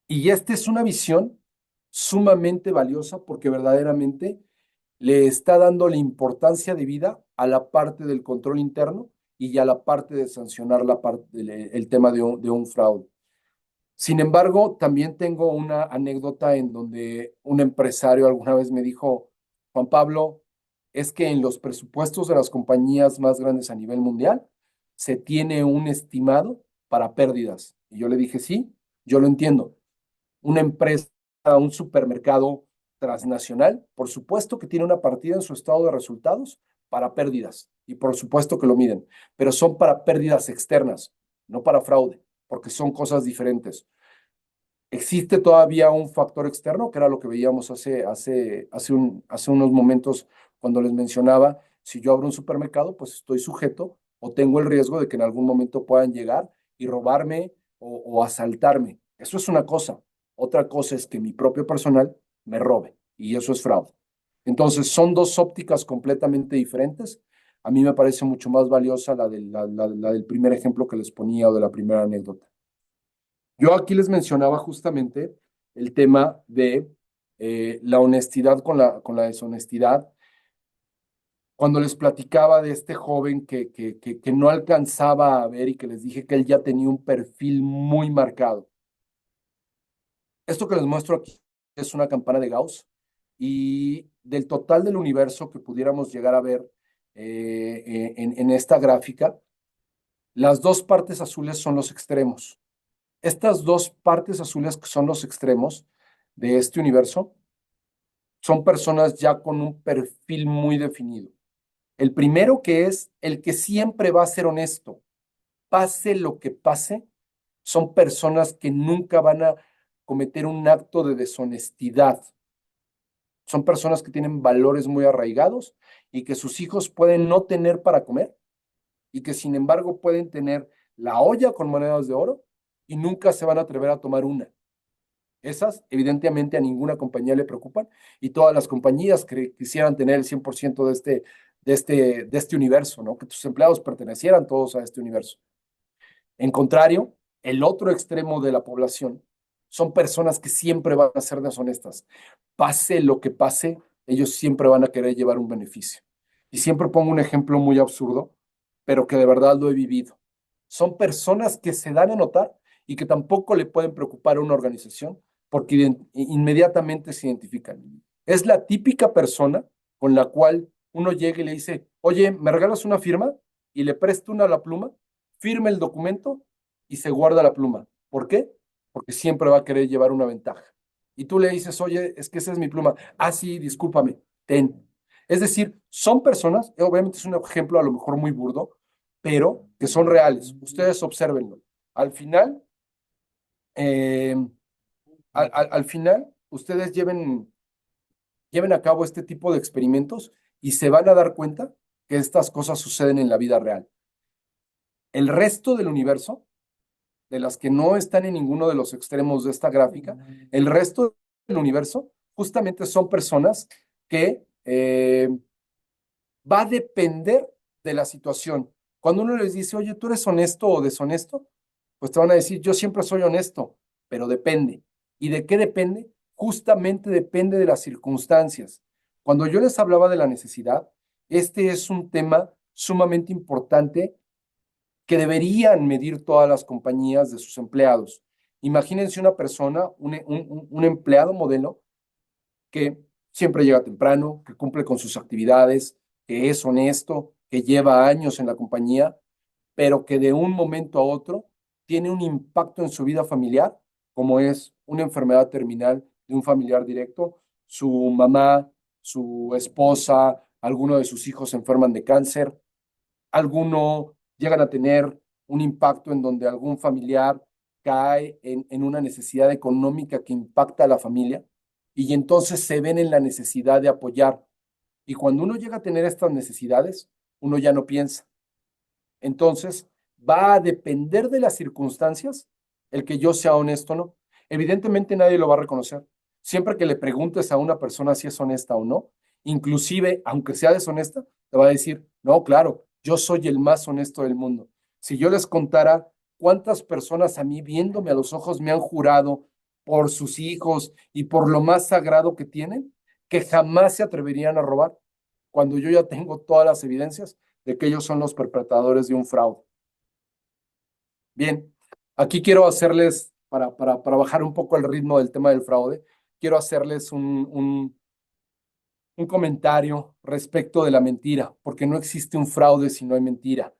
y esta es una visión sumamente valiosa porque verdaderamente le está dando la importancia de vida a la parte del control interno y a la parte de sancionar el tema de un fraude. Sin embargo, también tengo una anécdota en donde un empresario alguna vez me dijo, Juan Pablo, es que en los presupuestos de las compañías más grandes a nivel mundial se tiene un estimado para pérdidas. Y yo le dije, sí, yo lo entiendo. Una empresa, un supermercado transnacional, por supuesto que tiene una partida en su estado de resultados para pérdidas. Y por supuesto que lo miden, pero son para pérdidas externas, no para fraude, porque son cosas diferentes. Existe todavía un factor externo, que era lo que veíamos hace unos momentos cuando les mencionaba, si yo abro un supermercado, pues estoy sujeto o tengo el riesgo de que en algún momento puedan llegar y robarme o asaltarme. Eso es una cosa. Otra cosa es que mi propio personal me robe y eso es fraude. Entonces, son dos ópticas completamente diferentes. A mí me parece mucho más valiosa la del primer ejemplo que les ponía o de la primera anécdota. Yo aquí les mencionaba justamente el tema de la honestidad con la deshonestidad. Cuando les platicaba de este joven que no alcanzaba a ver y que les dije que él ya tenía un perfil muy marcado. Esto que les muestro aquí es una campana de Gauss y del total del universo que pudiéramos llegar a ver en esta gráfica, las dos partes azules son los extremos. Estas dos partes azules que son los extremos de este universo son personas ya con un perfil muy definido. El primero que es el que siempre va a ser honesto, pase lo que pase, son personas que nunca van a cometer un acto de deshonestidad. Son personas que tienen valores muy arraigados y que sus hijos pueden no tener para comer y que sin embargo pueden tener la olla con monedas de oro y nunca se van a atrever a tomar una. Esas, evidentemente, a ninguna compañía le preocupan y todas las compañías quisieran tener el 100% de este universo, ¿no? Que tus empleados pertenecieran todos a este universo. En contrario, el otro extremo de la población son personas que siempre van a ser deshonestas. Pase lo que pase, ellos siempre van a querer llevar un beneficio. Y siempre pongo un ejemplo muy absurdo, pero que de verdad lo he vivido. Son personas que se dan a notar y que tampoco le pueden preocupar a una organización porque inmediatamente se identifican. Es la típica persona con la cual uno llega y le dice, oye, ¿me regalas una firma? Y le presta una a la pluma, firma el documento y se guarda la pluma. ¿Por qué? Porque siempre va a querer llevar una ventaja. Y tú le dices, oye, es que esa es mi pluma. Ah, sí, discúlpame, ten. Es decir, son personas, obviamente es un ejemplo a lo mejor muy burdo, pero que son reales. Ustedes obsérvenlo. Al final, eh, al final, ustedes lleven a cabo este tipo de experimentos y se van a dar cuenta que estas cosas suceden en la vida real. El resto del universo, de las que no están en ninguno de los extremos de esta gráfica, el resto del universo justamente son personas que va a depender de la situación. Cuando uno les dice, oye, ¿tú eres honesto o deshonesto? Pues te van a decir, yo siempre soy honesto, pero depende. ¿Y de qué depende? Justamente depende de las circunstancias. Cuando yo les hablaba de la necesidad, este es un tema sumamente importante que deberían medir todas las compañías de sus empleados. Imagínense una persona, un empleado modelo que siempre llega temprano, que cumple con sus actividades, que es honesto, que lleva años en la compañía, pero que de un momento a otro tiene un impacto en su vida familiar, como es una enfermedad terminal de un familiar directo, su mamá, su esposa, alguno de sus hijos se enferman de cáncer, alguno llegan a tener un impacto en donde algún familiar cae en una necesidad económica que impacta a la familia y entonces se ven en la necesidad de apoyar. Y cuando uno llega a tener estas necesidades, uno ya no piensa. Entonces, va a depender de las circunstancias el que yo sea honesto o no. Evidentemente nadie lo va a reconocer. Siempre que le preguntes a una persona si es honesta o no, inclusive aunque sea deshonesta, te va a decir, no, claro, yo soy el más honesto del mundo. Si yo les contara cuántas personas a mí viéndome a los ojos me han jurado por sus hijos y por lo más sagrado que tienen, que jamás se atreverían a robar, cuando yo ya tengo todas las evidencias de que ellos son los perpetradores de un fraude. Bien, aquí quiero hacerles, para bajar un poco el ritmo del tema del fraude, quiero hacerles un comentario respecto de la mentira, porque no existe un fraude si no hay mentira.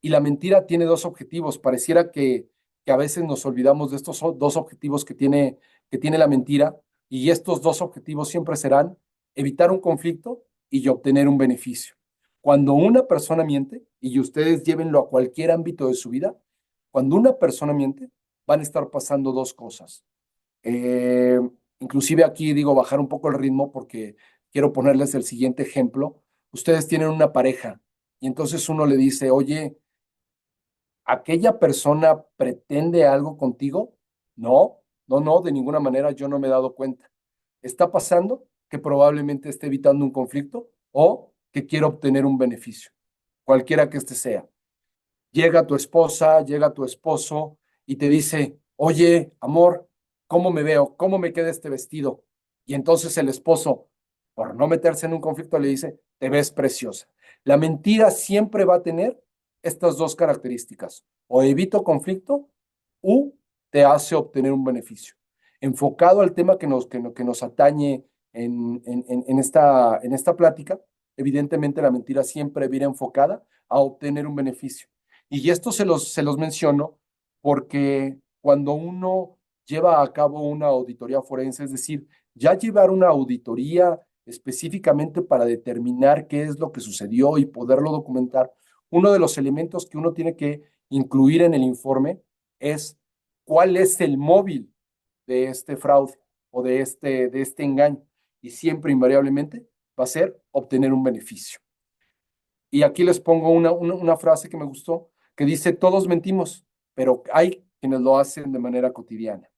Y la mentira tiene dos objetivos. Pareciera que a veces nos olvidamos de estos dos objetivos que tiene la mentira, y estos dos objetivos siempre serán evitar un conflicto y obtener un beneficio. Cuando una persona miente, y ustedes llévenlo a cualquier ámbito de su vida, cuando una persona miente, van a estar pasando dos cosas. Eh, Inclusive aquí digo bajar un poco el ritmo porque quiero ponerles el siguiente ejemplo. Ustedes tienen una pareja y entonces uno le dice, oye, ¿aquella persona pretende algo contigo? No, no, no, de ninguna manera yo no me he dado cuenta. Está pasando que probablemente esté evitando un conflicto o que quiere obtener un beneficio, cualquiera que este sea. Llega tu esposa, llega tu esposo y te dice, oye, amor, ¿cómo me veo? ¿Cómo me queda este vestido? Y entonces el esposo, por no meterse en un conflicto, le dice, te ves preciosa. La mentira siempre va a tener estas dos características, o evito conflicto u te hace obtener un beneficio. Enfocado al tema que nos atañe en esta plática, evidentemente la mentira siempre viene enfocada a obtener un beneficio. Y esto se los menciono porque cuando uno lleva a cabo una auditoría forense, es decir, ya llevar una auditoría específicamente para determinar qué es lo que sucedió y poderlo documentar, uno de los elementos que uno tiene que incluir en el informe es cuál es el móvil de este fraude o de este engaño. Y siempre, invariablemente, va a ser obtener un beneficio. Y aquí les pongo una frase que me gustó, que dice, todos mentimos, pero hay quienes lo hacen de manera cotidiana.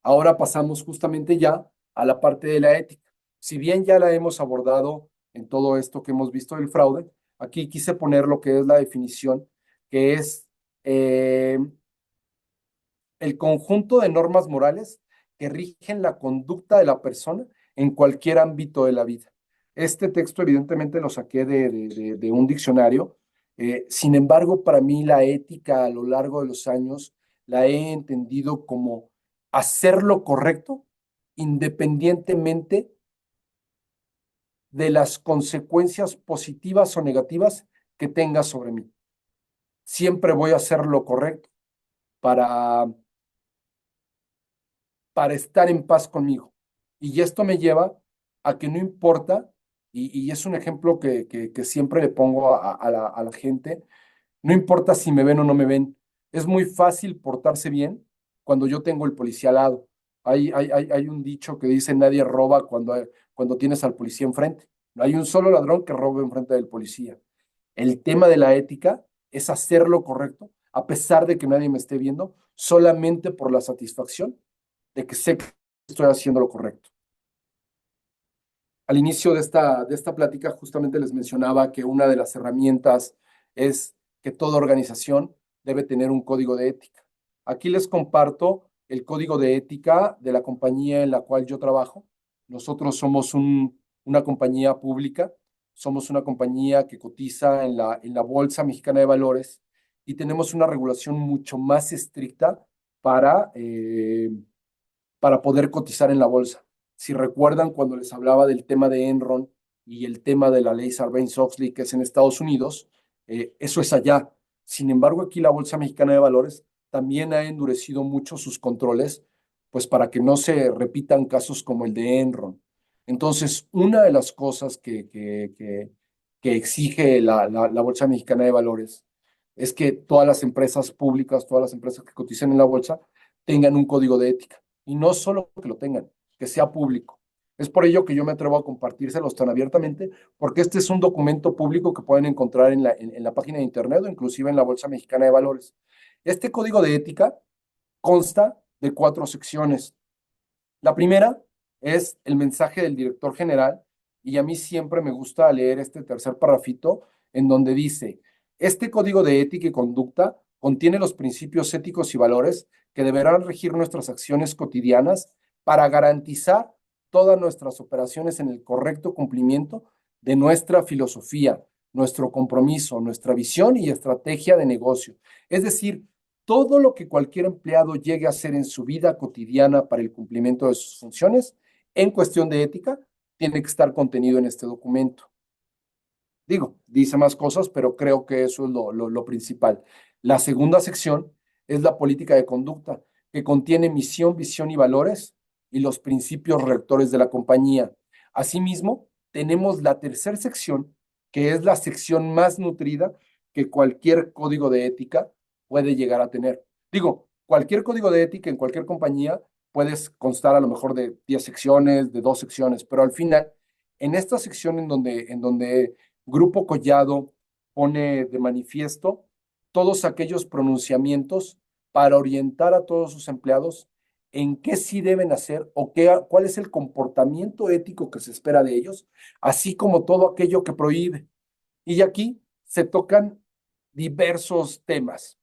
Ahora pasamos justamente ya a la parte de la ética. Si bien ya la hemos abordado en todo esto que hemos visto del fraude, aquí quise poner lo que es la definición, que es eh, el conjunto de normas morales que rigen la conducta de la persona en cualquier ámbito de la vida. Este texto evidentemente lo saqué de un diccionario. Sin embargo, para mí la ética a lo largo de los años la he entendido como hacer lo correcto independientemente de las consecuencias positivas o negativas que tenga sobre mí. Siempre voy a hacer lo correcto para estar en paz conmigo. Y esto me lleva a que no importa, y es un ejemplo que siempre le pongo a la gente, no importa si me ven o no me ven, es muy fácil portarse bien cuando yo tengo el policía al lado. Hay un dicho que dice nadie roba cuando tienes al policía enfrente. No hay un solo ladrón que robe enfrente del policía. El tema de la ética es hacer lo correcto, a pesar de que nadie me esté viendo, solamente por la satisfacción de que sé que estoy haciendo lo correcto. Al inicio de esta plática justamente les mencionaba que una de las herramientas es que toda organización debe tener un código de ética. Aquí les comparto el código de ética de la compañía en la cual yo trabajo. Nosotros somos una compañía pública, somos una compañía que cotiza en la Bolsa Mexicana de Valores y tenemos una regulación mucho más estricta para, eh, para poder cotizar en la bolsa. Si recuerdan cuando les hablaba del tema de Enron y el tema de la ley Sarbanes-Oxley, que es en Estados Unidos, eso es allá. Sin embargo, aquí la Bolsa Mexicana de Valores también ha endurecido mucho sus controles, pues para que no se repitan casos como el de Enron. Entonces, una de las cosas que exige la Bolsa Mexicana de Valores es que todas las empresas públicas, todas las empresas que cotizan en la bolsa, tengan un código de ética. Y no solo que lo tengan, que sea público. Es por ello que yo me atrevo a compartírselos tan abiertamente, porque este es un documento público que pueden encontrar en la página de internet o inclusive en la Bolsa Mexicana de Valores. Este código de ética consta de 4 secciones. La primera es el mensaje del director general y a mí siempre me gusta leer este tercer parrafito en donde dice, este código de ética y conducta contiene los principios éticos y valores que deberán regir nuestras acciones cotidianas para garantizar todas nuestras operaciones en el correcto cumplimiento de nuestra filosofía, nuestro compromiso, nuestra visión y estrategia de negocio. Es decir, todo lo que cualquier empleado llegue a hacer en su vida cotidiana para el cumplimiento de sus funciones, en cuestión de ética, tiene que estar contenido en este documento. Digo, dice más cosas, pero creo que eso es lo principal. La segunda sección es la política de conducta, que contiene misión, visión y valores y los principios rectores de la compañía. Asimismo, tenemos la tercera sección, que es la sección más nutrida que cualquier código de ética puede llegar a tener. Digo, cualquier código de ética en cualquier compañía puede constar a lo mejor de 10 secciones, de 2 secciones, pero al final, en esta sección en donde Grupo Collado pone de manifiesto todos aquellos pronunciamientos para orientar a todos sus empleados en qué sí deben hacer o cuál es el comportamiento ético que se espera de ellos, así como todo aquello que prohíbe. Y aquí se tocan diversos temas.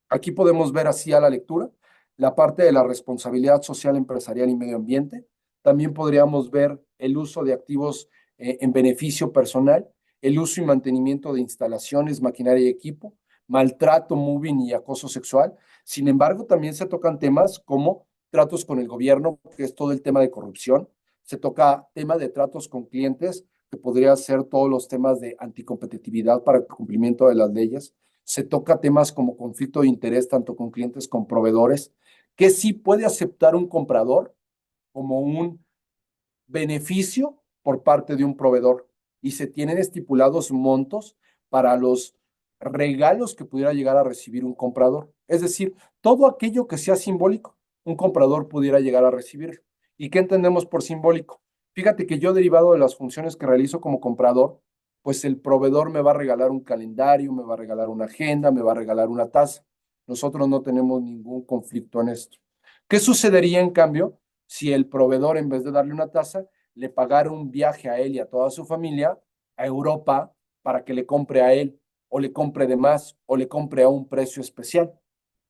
Aquí podemos ver así a la lectura la parte de la responsabilidad social, empresarial y medio ambiente. También podríamos ver el uso de activos en beneficio personal, el uso y mantenimiento de instalaciones, maquinaria y equipo, maltrato, moving y acoso sexual. Sin embargo, también se tocan temas como tratos con el gobierno, que es todo el tema de corrupción. Se toca tema de tratos con clientes, que podría ser todos los temas de anticompetitividad para el cumplimiento de las leyes. Se toca temas como conflicto de interés tanto con clientes como proveedores, que sí puede aceptar un comprador como un beneficio por parte de un proveedor y se tienen estipulados montos para los regalos que pudiera llegar a recibir un comprador. Es decir, todo aquello que sea simbólico, un comprador pudiera llegar a recibirlo. ¿Y qué entendemos por simbólico? Fíjate que yo, derivado de las funciones que realizo como comprador, pues el proveedor me va a regalar un calendario, me va a regalar una agenda, me va a regalar una taza. Nosotros no tenemos ningún conflicto en esto. ¿Qué sucedería en cambio si el proveedor, en vez de darle una taza, le pagara un viaje a él y a toda su familia a Europa para que le compre a él, o le compre de más, o le compre a un precio especial?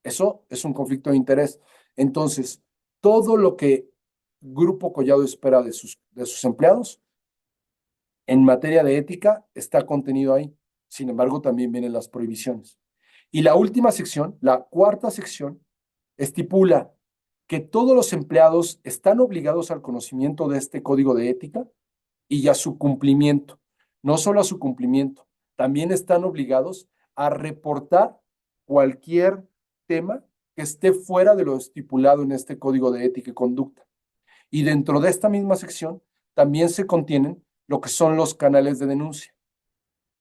Eso es un conflicto de interés. Entonces, todo lo que Grupo Collado espera de sus empleados en materia de ética está contenido ahí. Sin embargo, también vienen las prohibiciones. Y la última sección, la cuarta sección, estipula que todos los empleados están obligados al conocimiento de este código de ética y a su cumplimiento. No solo a su cumplimiento, también están obligados a reportar cualquier tema que esté fuera de lo estipulado en este código de ética y conducta. Y dentro de esta misma sección también se contienen lo que son los canales de denuncia.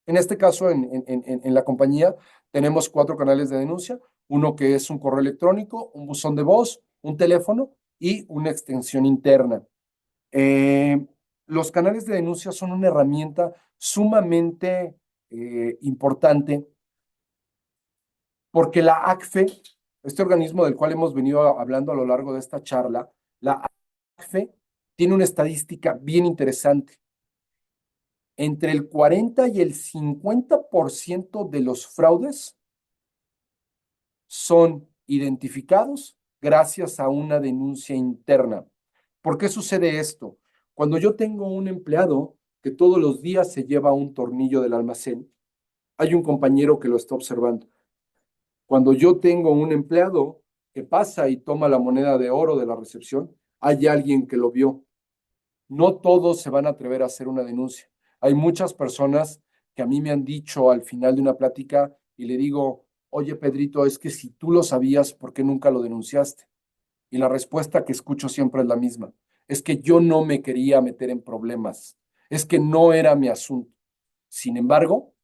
En este caso, en la compañía, tenemos 4 canales de denuncia: uno que es un correo electrónico, un buzón de voz, un teléfono y una extensión interna. Eh, los canales de denuncia son una herramienta sumamente importante, porque la ACFE, este organismo del cual hemos venido hablando a lo largo de esta charla, la ACFE tiene una estadística bien interesante. Entre el 40 y el 50% de los fraudes son identificados gracias a una denuncia interna. ¿Por qué sucede esto? Cuando yo tengo un empleado que todos los días se lleva un tornillo del almacén, hay un compañero que lo está observando. Cuando yo tengo un empleado que pasa y toma la moneda de oro de la recepción, hay alguien que lo vio. No todos se van a atrever a hacer una denuncia. Hay muchas personas que a mí me han dicho al final de una plática y le digo: oye, Pedrito, es que si tú lo sabías, ¿por qué nunca lo denunciaste? Y la respuesta que escucho siempre es la misma: es que yo no me quería meter en problemas, es que no era mi asunto. Sin embargo,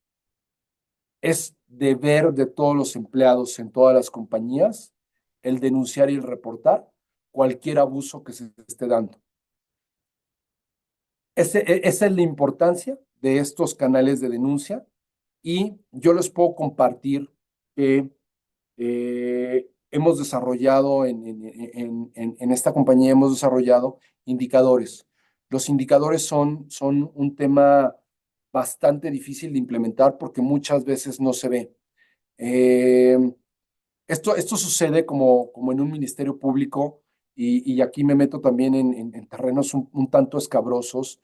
es deber de todos los empleados en todas las compañías el denunciar y el reportar cualquier abuso que se esté dando. Esa es la importancia de estos canales de denuncia, y yo les puedo compartir que hemos desarrollado en esta compañía, hemos desarrollado indicadores. Los indicadores son un tema bastante difícil de implementar porque muchas veces no se ve. Eh, esto sucede como en un ministerio público, y aquí me meto también en terrenos un tanto escabrosos.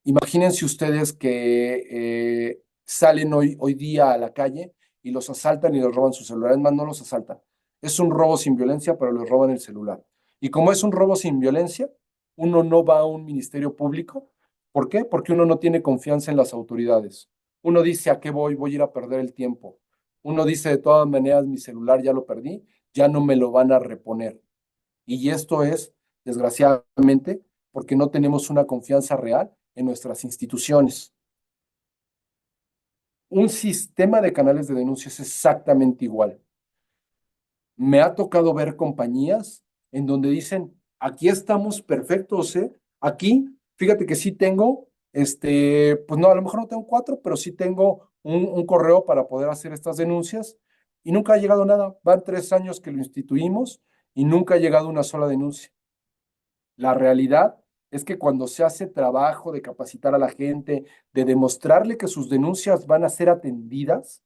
Imagínense ustedes que salen hoy día a la calle y los asaltan y les roban sus celulares. Más, no los asaltan. Es un robo sin violencia, pero les roban el celular. Y como es un robo sin violencia, uno no va a un ministerio público. ¿Por qué? Porque uno no tiene confianza en las autoridades. Uno dice: ¿a qué voy? Voy a ir a perder el tiempo. Uno dice: de todas maneras, mi celular ya lo perdí, ya no me lo van a reponer. Y esto es, desgraciadamente, porque no tenemos una confianza real en nuestras instituciones. Un sistema de canales de denuncia es exactamente igual. Me ha tocado ver compañías en donde dicen: aquí estamos perfectos, ¿eh? Aquí, fíjate que sí tengo, pues no, a lo mejor no tengo 4, pero sí tengo un correo para poder hacer estas denuncias, y nunca ha llegado nada. Van 3 años que lo instituimos y nunca ha llegado una sola denuncia. La realidad es que cuando se hace trabajo de capacitar a la gente, de demostrarle que sus denuncias van a ser atendidas,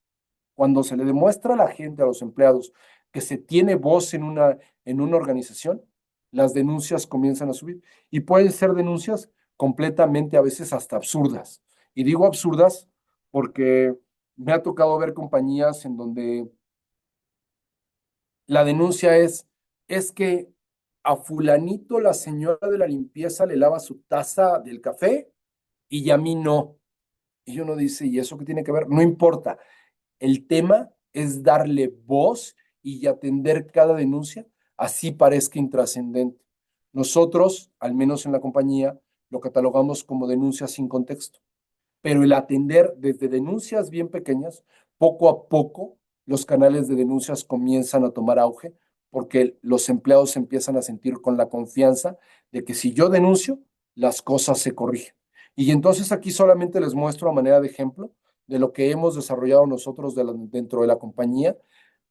cuando se le demuestra a la gente, a los empleados, que se tiene voz en una organización, las denuncias comienzan a subir. Y pueden ser denuncias completamente, a veces hasta absurdas. Y digo absurdas porque me ha tocado ver compañías en donde la denuncia es que a fulanito la señora de la limpieza le lava su taza del café y a mí no. Y uno dice: ¿y eso qué tiene que ver? No importa. El tema es darle voz y atender cada denuncia, así parezca intrascendente. Nosotros, al menos en la compañía, lo catalogamos como denuncias sin contexto, pero el atender desde denuncias bien pequeñas, poco a poco los canales de denuncias comienzan a tomar auge porque los empleados se empiezan a sentir con la confianza de que si yo denuncio, las cosas se corrigen. Y entonces aquí solamente les muestro a manera de ejemplo de lo que hemos desarrollado nosotros dentro de la compañía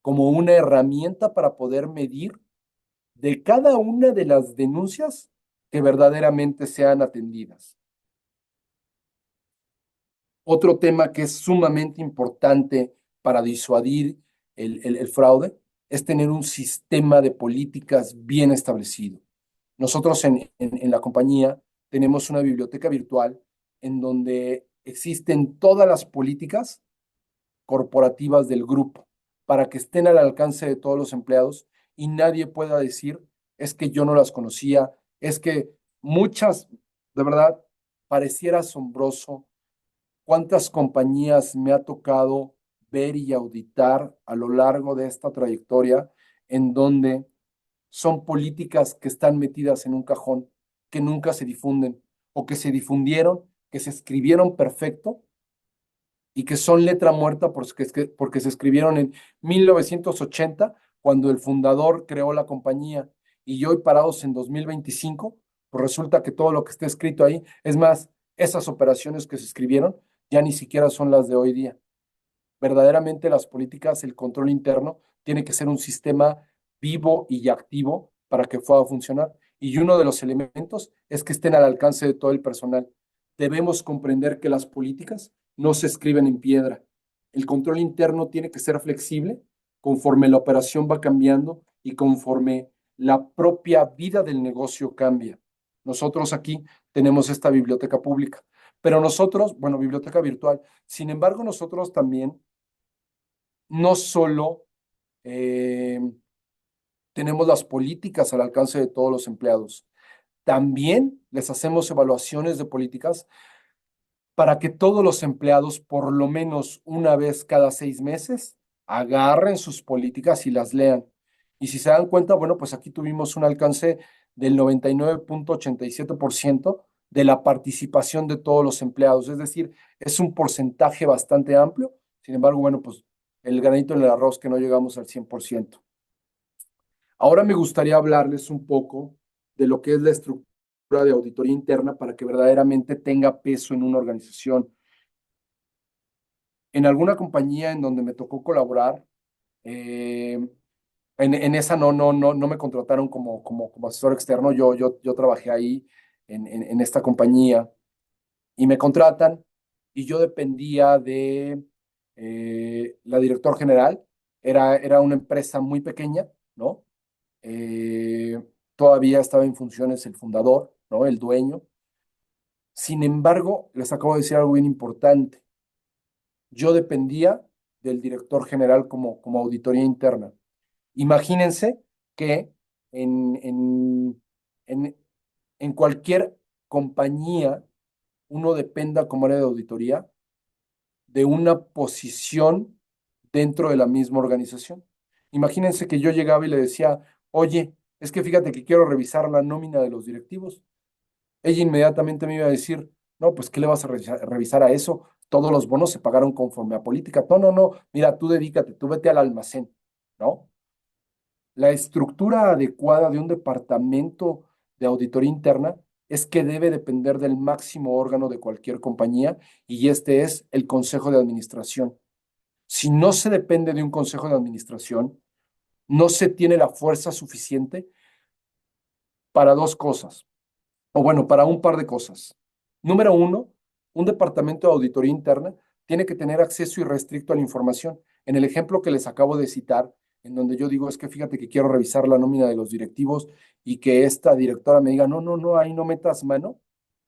como una herramienta para poder medir de cada una de las denuncias que verdaderamente sean atendidas. Otro tema que es sumamente importante para disuadir el fraude es tener un sistema de políticas bien establecido. Nosotros en la compañía tenemos una biblioteca virtual en donde existen todas las políticas corporativas del grupo para que estén al alcance de todos los empleados y nadie pueda decir, es que yo no las conocía, es que muchas, de verdad, pareciera asombroso cuántas compañías me ha tocado ver y auditar a lo largo de esta trayectoria en donde son políticas que están metidas en un cajón, que nunca se difunden o que se difundieron, que se escribieron perfecto y que son letra muerta porque se escribieron en 1980 cuando el fundador creó la compañía y hoy parados en 2025, pues resulta que todo lo que está escrito ahí, es más, esas operaciones que se escribieron ya ni siquiera son las de hoy día. Verdaderamente las políticas, el control interno, tiene que ser un sistema vivo y activo para que pueda funcionar. Y uno de los elementos es que estén al alcance de todo el personal. Debemos comprender que las políticas no se escriben en piedra. El control interno tiene que ser flexible conforme la operación va cambiando y conforme la propia vida del negocio cambia. Nosotros aquí tenemos esta biblioteca pública, pero nosotros, bueno, biblioteca virtual, sin embargo, nosotros también no solo eh, tenemos las políticas al alcance de todos los empleados, también les hacemos evaluaciones de políticas para que todos los empleados, por lo menos una vez cada 6 meses, agarren sus políticas y las lean. Y si se dan cuenta, bueno, pues aquí tuvimos un alcance del 99.87% de la participación de todos los empleados. Es decir, es un porcentaje bastante amplio. Sin embargo, bueno, pues el granito en el arroz que no llegamos al 100%. Ahora me gustaría hablarles un poco de lo que es la estructura de auditoría interna para que verdaderamente tenga peso en una organización. En alguna compañía en donde me tocó colaborar, eh, en esa no me contrataron como asesor externo, yo trabajé ahí en esta compañía y me contratan y yo dependía de la director general, era una empresa muy pequeña, ¿no? Eh, Todavía estaba en funciones el fundador, ¿no? El dueño. Sin embargo, les acabo de decir algo bien importante. Yo dependía del director general como auditoría interna. Imagínense que en, en, en, en cualquier compañía uno dependa como área de auditoría de una posición dentro de la misma organización. Imagínense que yo llegaba y le decía, oye, es que fíjate que quiero revisar la nómina de los directivos. Ella inmediatamente me iba a decir, no, pues ¿qué le vas a revisar a eso? Todos los bonos se pagaron conforme a política. No, no, no, mira, tú dedícate, tú vete al almacén, ¿no? La estructura adecuada de un departamento de auditoría interna es que debe depender del máximo órgano de cualquier compañía y este es el Consejo de Administración. Si no se depende de un Consejo de Administración, no se tiene la fuerza suficiente para dos cosas, o bueno, para un par de cosas. Número uno, un departamento de auditoría interna tiene que tener acceso irrestricto a la información. En el ejemplo que les acabo de citar, en donde yo digo, es que fíjate que quiero revisar la nómina de los directivos y que esta directora me diga, no, no, no, ahí no metas mano,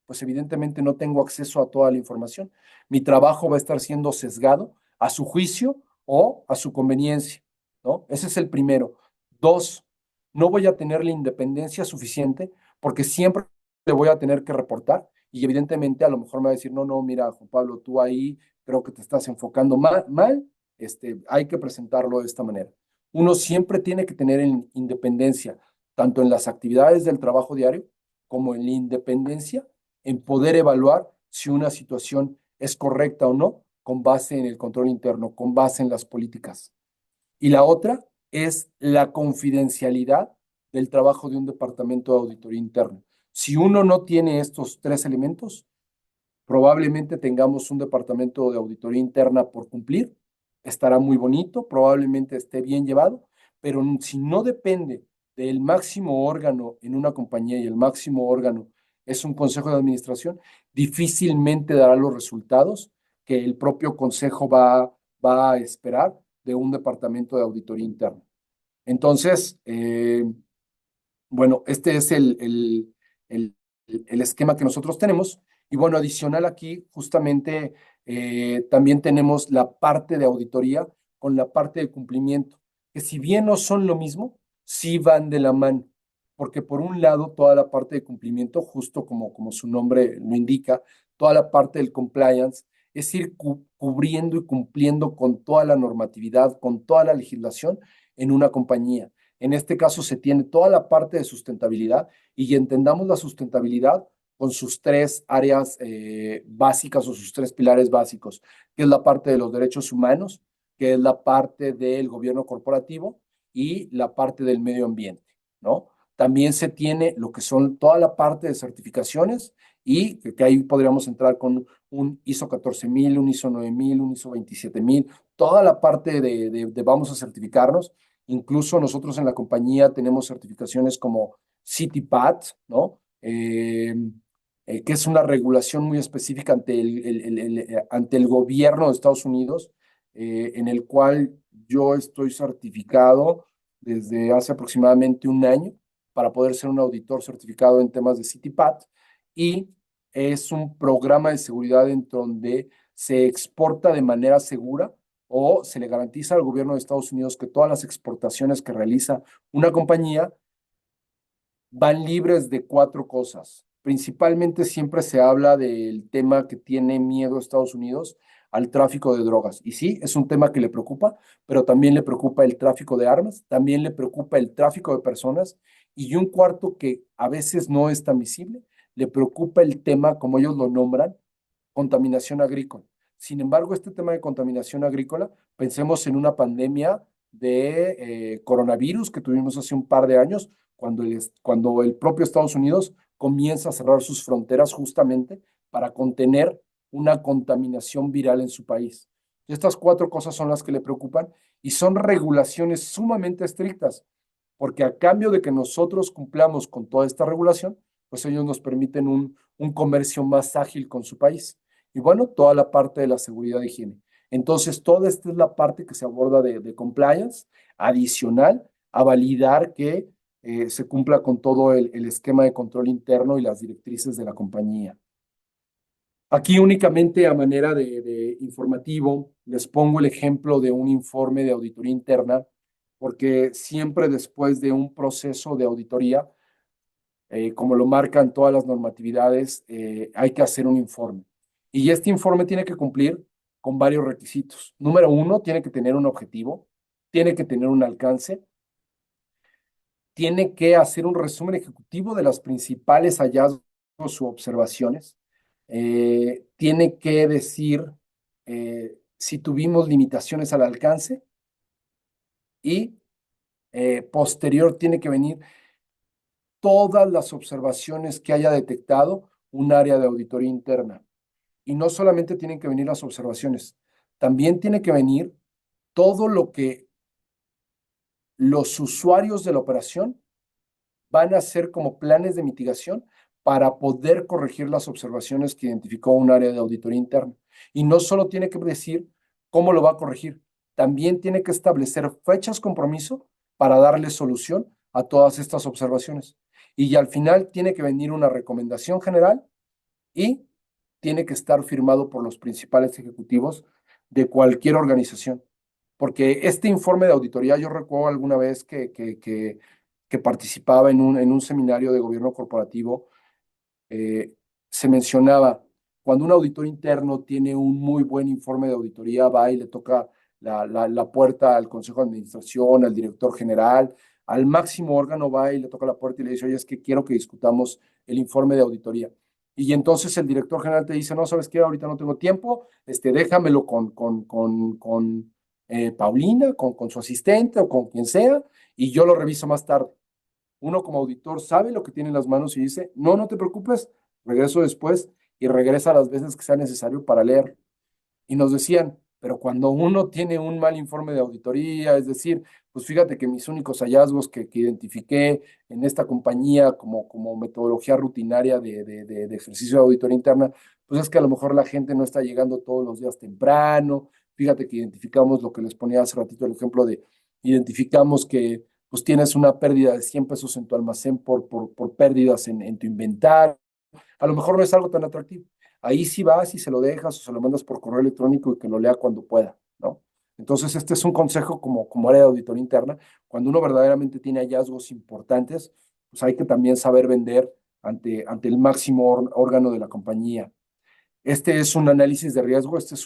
pues evidentemente no tengo acceso a toda la información. Mi trabajo va a estar siendo sesgado a su juicio o a su conveniencia, ¿no? Ese es el primero. Dos, no voy a tener la independencia suficiente porque siempre le voy a tener que reportar y evidentemente a lo mejor me va a decir, no, no, mira, Juan Pablo, tú ahí creo que te estás enfocando mal, hay que presentarlo de esta manera. Uno siempre tiene que tener independencia, tanto en las actividades del trabajo diario como en la independencia en poder evaluar si una situación es correcta o no con base en el control interno, con base en las políticas. Y la otra es la confidencialidad del trabajo de un departamento de auditoría interna. Si uno no tiene estos tres elementos, probablemente tengamos un departamento de auditoría interna por cumplir, estará muy bonito, probablemente esté bien llevado, pero si no depende del máximo órgano en una compañía y el máximo órgano es un consejo de administración, difícilmente dará los resultados que el propio consejo va a esperar de un departamento de auditoría interna. Entonces, bueno, este es el, el esquema que nosotros tenemos. Y bueno, adicional aquí, justamente también tenemos la parte de auditoría con la parte de cumplimiento, que si bien no son lo mismo, sí van de la mano, porque por un lado, toda la parte de cumplimiento, justo como su nombre lo indica, toda la parte del compliance, es ir cubriendo y cumpliendo con toda la normatividad, con toda la legislación en una compañía. En este caso se tiene toda la parte de sustentabilidad y entendamos la sustentabilidad con sus tres áreas básicas o sus tres pilares básicos, que es la parte de los derechos humanos, que es la parte del gobierno corporativo y la parte del medio ambiente, ¿no? También se tiene lo que son toda la parte de certificaciones y que ahí podríamos entrar con un ISO 14000, un ISO 9000, un ISO 27000, toda la parte de vamos a certificarnos. Incluso nosotros en la compañía tenemos certificaciones como CityPat, ¿no? Que es una regulación muy específica ante el gobierno de Estados Unidos, en el cual yo estoy certificado desde hace aproximadamente un año para poder ser un auditor certificado en temas de CityPat y es un programa de seguridad en donde se exporta de manera segura o se le garantiza al gobierno de Estados Unidos que todas las exportaciones que realiza una compañía van libres de cuatro cosas. Principalmente siempre se habla del tema que tiene miedo Estados Unidos al tráfico de drogas. Y sí, es un tema que le preocupa, pero también le preocupa el tráfico de armas, también le preocupa el tráfico de personas y un cuarto que a veces no es tan visible, le preocupa el tema, como ellos lo nombran, contaminación agrícola. Sin embargo, este tema de contaminación agrícola, pensemos en una pandemia de coronavirus que tuvimos hace un par de años, cuando el propio Estados Unidos comienza a cerrar sus fronteras justamente para contener una contaminación viral en su país. Estas cuatro cosas son las que le preocupan y son regulaciones sumamente estrictas, porque a cambio de que nosotros cumplamos con toda esta regulación, pues ellos nos permiten un comercio más ágil con su país. Y bueno, toda la parte de la seguridad de higiene. Entonces, toda esta es la parte que se aborda de compliance, adicional a validar que se cumpla con todo el esquema de control interno y las directrices de la compañía. Aquí únicamente a manera de informativo, les pongo el ejemplo de un informe de auditoría interna, porque siempre después de un proceso de auditoría, como lo marcan todas las normatividades, hay que hacer un informe. Y este informe tiene que cumplir con varios requisitos. Número uno, tiene que tener un objetivo, tiene que tener un alcance, tiene que hacer un resumen ejecutivo de las principales hallazgos u observaciones, tiene que decir si tuvimos limitaciones al alcance y posterior tiene que venir todas las observaciones que haya detectado un área de auditoría interna. Y no solamente tienen que venir las observaciones, también tiene que venir todo lo que los usuarios de la operación van a hacer como planes de mitigación para poder corregir las observaciones que identificó un área de auditoría interna. Y no solo tiene que decir cómo lo va a corregir, también tiene que establecer fechas compromiso para darle solución a todas estas observaciones. Y al final tiene que venir una recomendación general y tiene que estar firmado por los principales ejecutivos de cualquier organización. Porque este informe de auditoría, yo recuerdo alguna vez que participaba en un seminario de gobierno corporativo, eh, se mencionaba, cuando un auditor interno tiene un muy buen informe de auditoría, va y le toca la puerta al consejo de administración, al director general, al máximo órgano, va y le toca la puerta y le dice, oye, es que quiero que discutamos el informe de auditoría. Y entonces el director general te dice, no, ¿sabes qué? Ahorita no tengo tiempo, déjamelo Paulina, con su asistente o con quien sea, y yo lo reviso más tarde. Uno como auditor sabe lo que tiene en las manos y dice, no, no te preocupes, regreso después y regresa las veces que sea necesario para leer. Y nos decían, pero cuando uno tiene un mal informe de auditoría, es decir, pues fíjate que mis únicos hallazgos que identifiqué en esta compañía como metodología rutinaria de ejercicio de auditoría interna, pues es que a lo mejor la gente no está llegando todos los días temprano. Fíjate que identificamos lo que les ponía hace ratito el ejemplo de, identificamos que pues tienes una pérdida de 100 pesos en tu almacén por pérdidas en tu inventario. A lo mejor no es algo tan atractivo. Ahí sí vas y se lo dejas o se lo mandas por correo electrónico y que lo lea cuando pueda, ¿no? Entonces, este es un consejo como área de auditoría interna. Cuando uno verdaderamente tiene hallazgos importantes, pues hay que también saber vender ante el máximo órgano de la compañía. Este es un análisis de riesgo, este es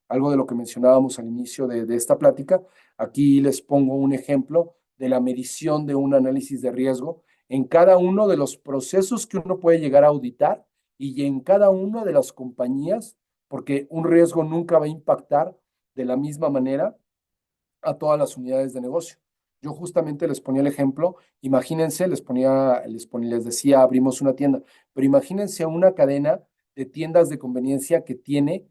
algo de lo que mencionábamos al inicio de esta plática. Aquí les pongo un ejemplo de la medición de un análisis de riesgo en cada uno de los procesos que uno puede llegar a auditar y en cada una de las compañías, porque un riesgo nunca va a impactar de la misma manera a todas las unidades de negocio. Yo justamente les ponía el ejemplo, imagínense, les decía, abrimos una tienda, pero imagínense una cadena de tiendas de conveniencia que tiene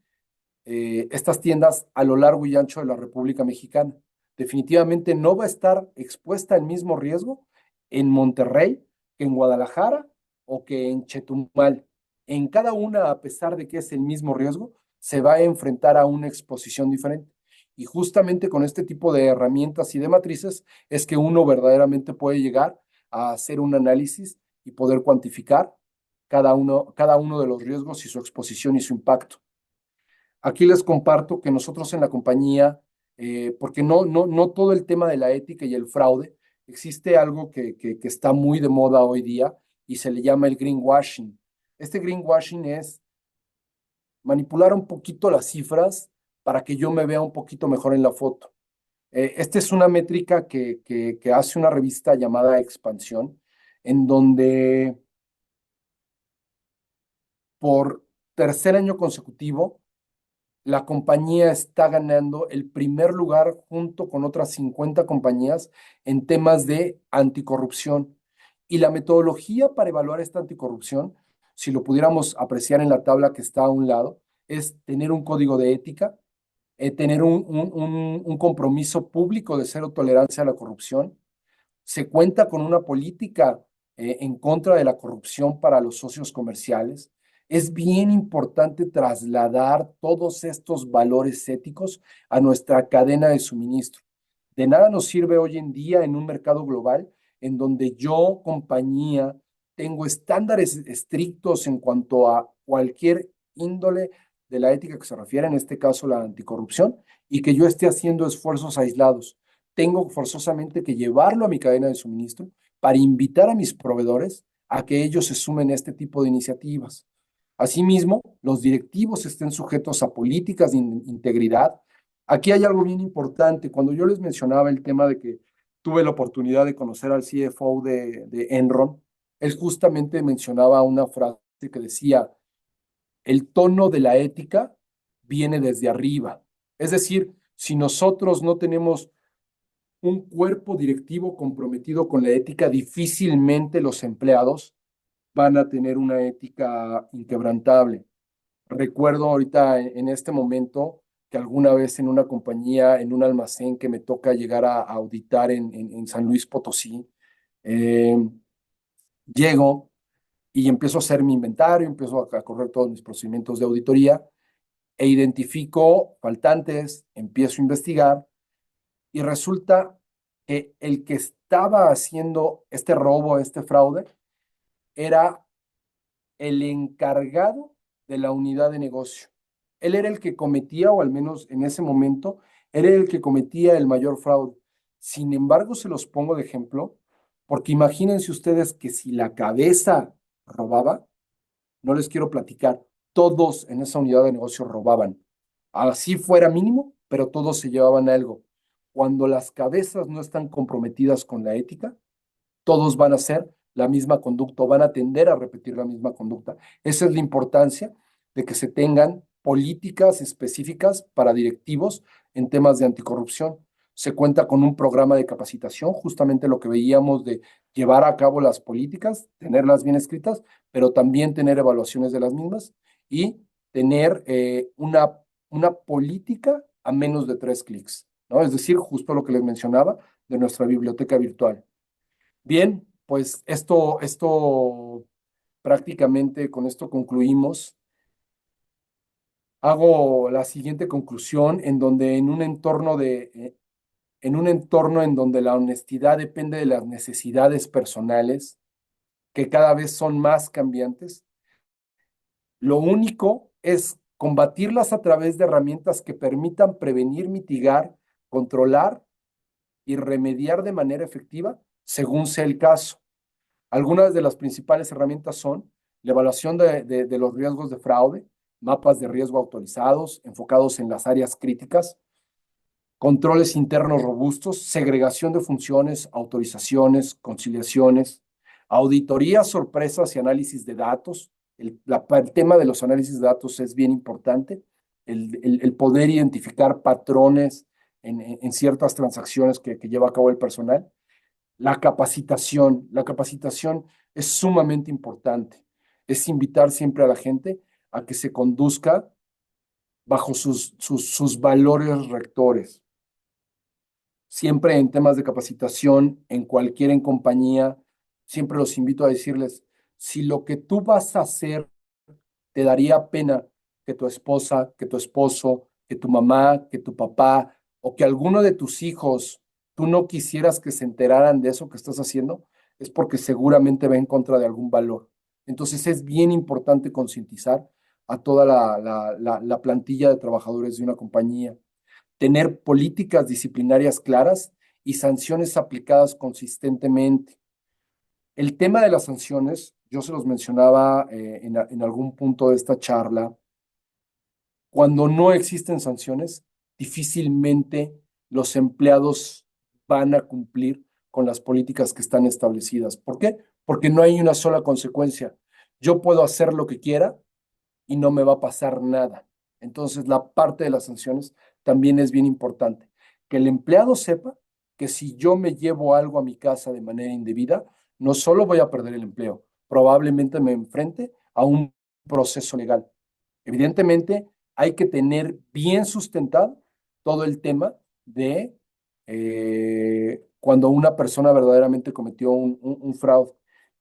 estas tiendas a lo largo y ancho de la República Mexicana. Definitivamente no va a estar expuesta al mismo riesgo en Monterrey que en Guadalajara o que en Chetumal. En cada una, a pesar de que es el mismo riesgo, se va a enfrentar a una exposición diferente. Y justamente con este tipo de herramientas y de matrices es que uno verdaderamente puede llegar a hacer un análisis y poder cuantificar cada uno de los riesgos y su exposición y su impacto. Aquí les comparto que nosotros en la compañía, porque no todo el tema de la ética y el fraude, existe algo que está muy de moda hoy día y se le llama el greenwashing. Este greenwashing es manipular un poquito las cifras para que yo me vea un poquito mejor en la foto. Esta es una métrica que hace una revista llamada Expansión, en donde por tercer año consecutivo la compañía está ganando el primer lugar junto con otras 50 compañías en temas de anticorrupción. Y la metodología para evaluar esta anticorrupción, si lo pudiéramos apreciar en la tabla que está a un lado, es tener un código de ética, tener un compromiso público de cero tolerancia a la corrupción. Se cuenta con una política en contra de la corrupción para los socios comerciales. Es bien importante trasladar todos estos valores éticos a nuestra cadena de suministro. De nada nos sirve hoy en día en un mercado global en donde yo, compañía, tengo estándares estrictos en cuanto a cualquier índole de la ética que se refiere, en este caso la anticorrupción, y que yo esté haciendo esfuerzos aislados. Tengo forzosamente que llevarlo a mi cadena de suministro para invitar a mis proveedores a que ellos se sumen a este tipo de iniciativas. Asimismo, los directivos estén sujetos a políticas de integridad. Aquí hay algo bien importante. Cuando yo les mencionaba el tema de que tuve la oportunidad de conocer al CFO de Enron, él justamente mencionaba una frase que decía, el tono de la ética viene desde arriba. Es decir, si nosotros no tenemos un cuerpo directivo comprometido con la ética, difícilmente los empleados van a tener una ética inquebrantable. Recuerdo ahorita en este momento que alguna vez en una compañía, en un almacén que me toca llegar a auditar en San Luis Potosí, eh, llego y empiezo a hacer mi inventario, empiezo a correr todos mis procedimientos de auditoría e identifico faltantes, empiezo a investigar y resulta que el que estaba haciendo este robo, este fraude, era el encargado de la unidad de negocio. Él era el que cometía, o al menos en ese momento, era el que cometía el mayor fraude. Sin embargo, se los pongo de ejemplo, porque imagínense ustedes que si la cabeza robaba, no les quiero platicar, todos en esa unidad de negocio robaban. Así fuera mínimo, pero todos se llevaban algo. Cuando las cabezas no están comprometidas con la ética, todos van a hacer la misma conducta o van a tender a repetir la misma conducta. Esa es la importancia de que se tengan políticas específicas para directivos en temas de anticorrupción. Se cuenta con un programa de capacitación, justamente lo que veíamos de llevar a cabo las políticas, tenerlas bien escritas, pero también tener evaluaciones de las mismas y tener una política a menos de 3 clics, ¿no? Es decir, justo lo que les mencionaba de nuestra biblioteca virtual. Bien, pues esto prácticamente con esto concluimos. Hago la siguiente conclusión en donde en un entorno en donde la honestidad depende de las necesidades personales, que cada vez son más cambiantes, lo único es combatirlas a través de herramientas que permitan prevenir, mitigar, controlar y remediar de manera efectiva según sea el caso. Algunas de las principales herramientas son la evaluación de los riesgos de fraude, mapas de riesgo autorizados, enfocados en las áreas críticas, controles internos robustos, segregación de funciones, autorizaciones, conciliaciones, auditorías, sorpresas y análisis de datos. El tema de los análisis de datos es bien importante, el poder identificar patrones en ciertas transacciones que lleva a cabo el personal. La capacitación es sumamente importante. Es invitar siempre a la gente a que se conduzca bajo sus valores rectores. Siempre en temas de capacitación, en cualquier en compañía, siempre los invito a decirles, si lo que tú vas a hacer te daría pena que tu esposa, que tu esposo, que tu mamá, que tu papá o que alguno de tus hijos tú no quisieras que se enteraran de eso que estás haciendo, es porque seguramente va en contra de algún valor. Entonces es bien importante concientizar a toda la plantilla de trabajadores de una compañía, tener políticas disciplinarias claras y sanciones aplicadas consistentemente. El tema de las sanciones, yo se los mencionaba en algún punto de esta charla, cuando no existen sanciones, difícilmente los empleados van a cumplir con las políticas que están establecidas. ¿Por qué? Porque no hay una sola consecuencia. Yo puedo hacer lo que quiera y no me va a pasar nada. Entonces, la parte de las sanciones también es bien importante. Que el empleado sepa que si yo me llevo algo a mi casa de manera indebida, no solo voy a perder el empleo, probablemente me enfrente a un proceso legal. Evidentemente, hay que tener bien sustentado todo el tema de cuando una persona verdaderamente cometió un fraude.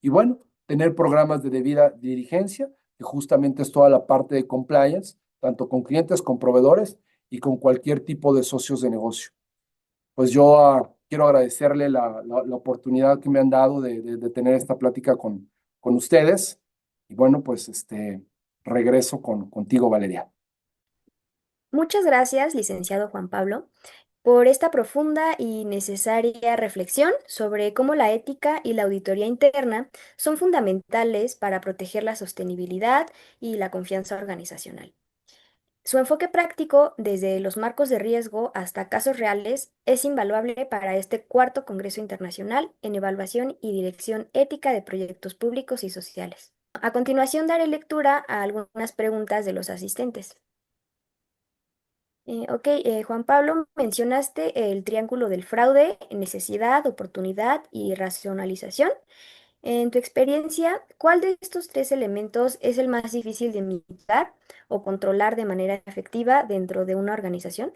Y bueno, tener programas de debida diligencia, que justamente es toda la parte de compliance, tanto con clientes, con proveedores y con cualquier tipo de socios de negocio. Pues yo quiero agradecerle la oportunidad que me han dado de tener esta plática con ustedes. Y bueno, pues regreso contigo, Valeria. Muchas gracias, licenciado Juan Pablo, por esta profunda y necesaria reflexión sobre cómo la ética y la auditoría interna son fundamentales para proteger la sostenibilidad y la confianza organizacional. Su enfoque práctico, desde los marcos de riesgo hasta casos reales, es invaluable para este cuarto Congreso Internacional en Evaluación y Dirección Ética de Proyectos Públicos y Sociales. A continuación daré lectura a algunas preguntas de los asistentes. Juan Pablo, mencionaste el triángulo del fraude, necesidad, oportunidad y racionalización. En tu experiencia, ¿cuál de estos tres elementos es el más difícil de mitigar o controlar de manera efectiva dentro de una organización?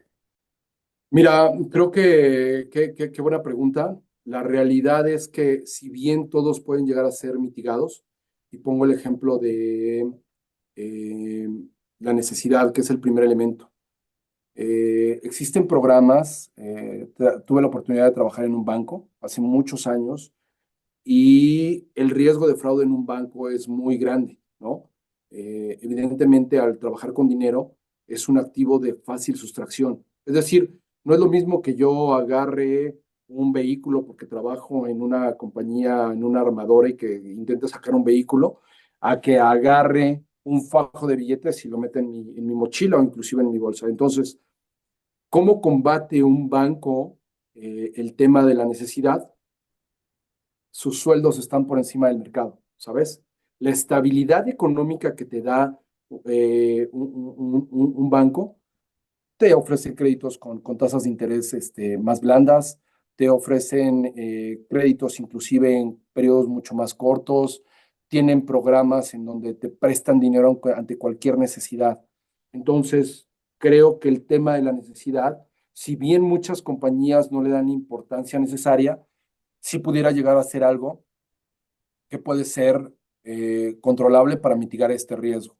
Mira, creo que qué buena pregunta. La realidad es que si bien todos pueden llegar a ser mitigados, y pongo el ejemplo de eh, la necesidad, que es el primer elemento. Existen programas, tuve la oportunidad de trabajar en un banco hace muchos años y el riesgo de fraude en un banco es muy grande, ¿no? Evidentemente, al trabajar con dinero, es un activo de fácil sustracción. Es decir, no es lo mismo que yo agarre un vehículo porque trabajo en una compañía, en una armadora y que intente sacar un vehículo, a que agarre un fajo de billetes y lo meta en mi mochila o inclusive en mi bolsa. Entonces, ¿cómo combate un banco el tema de la necesidad? Sus sueldos están por encima del mercado, ¿sabes? La estabilidad económica que te da un banco te ofrece créditos con tasas de interés más blandas, te ofrecen créditos inclusive en periodos mucho más cortos, tienen programas en donde te prestan dinero ante cualquier necesidad. Entonces, creo que el tema de la necesidad, si bien muchas compañías no le dan la importancia necesaria, sí pudiera llegar a ser algo que puede ser controlable para mitigar este riesgo.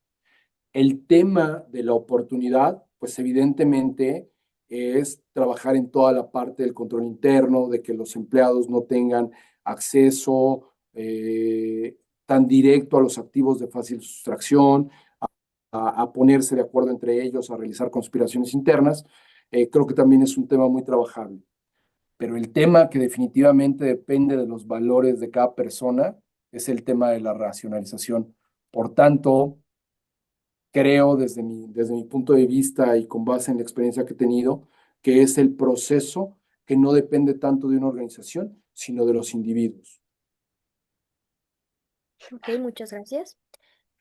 El tema de la oportunidad, pues evidentemente es trabajar en toda la parte del control interno, de que los empleados no tengan acceso tan directo a los activos de fácil sustracción, a ponerse de acuerdo entre ellos, a realizar conspiraciones internas. Creo que también es un tema muy trabajable. Pero el tema que definitivamente depende de los valores de cada persona es el tema de la racionalización. Por tanto, creo desde mi punto de vista y con base en la experiencia que he tenido, que es el proceso que no depende tanto de una organización, sino de los individuos. Ok, muchas gracias.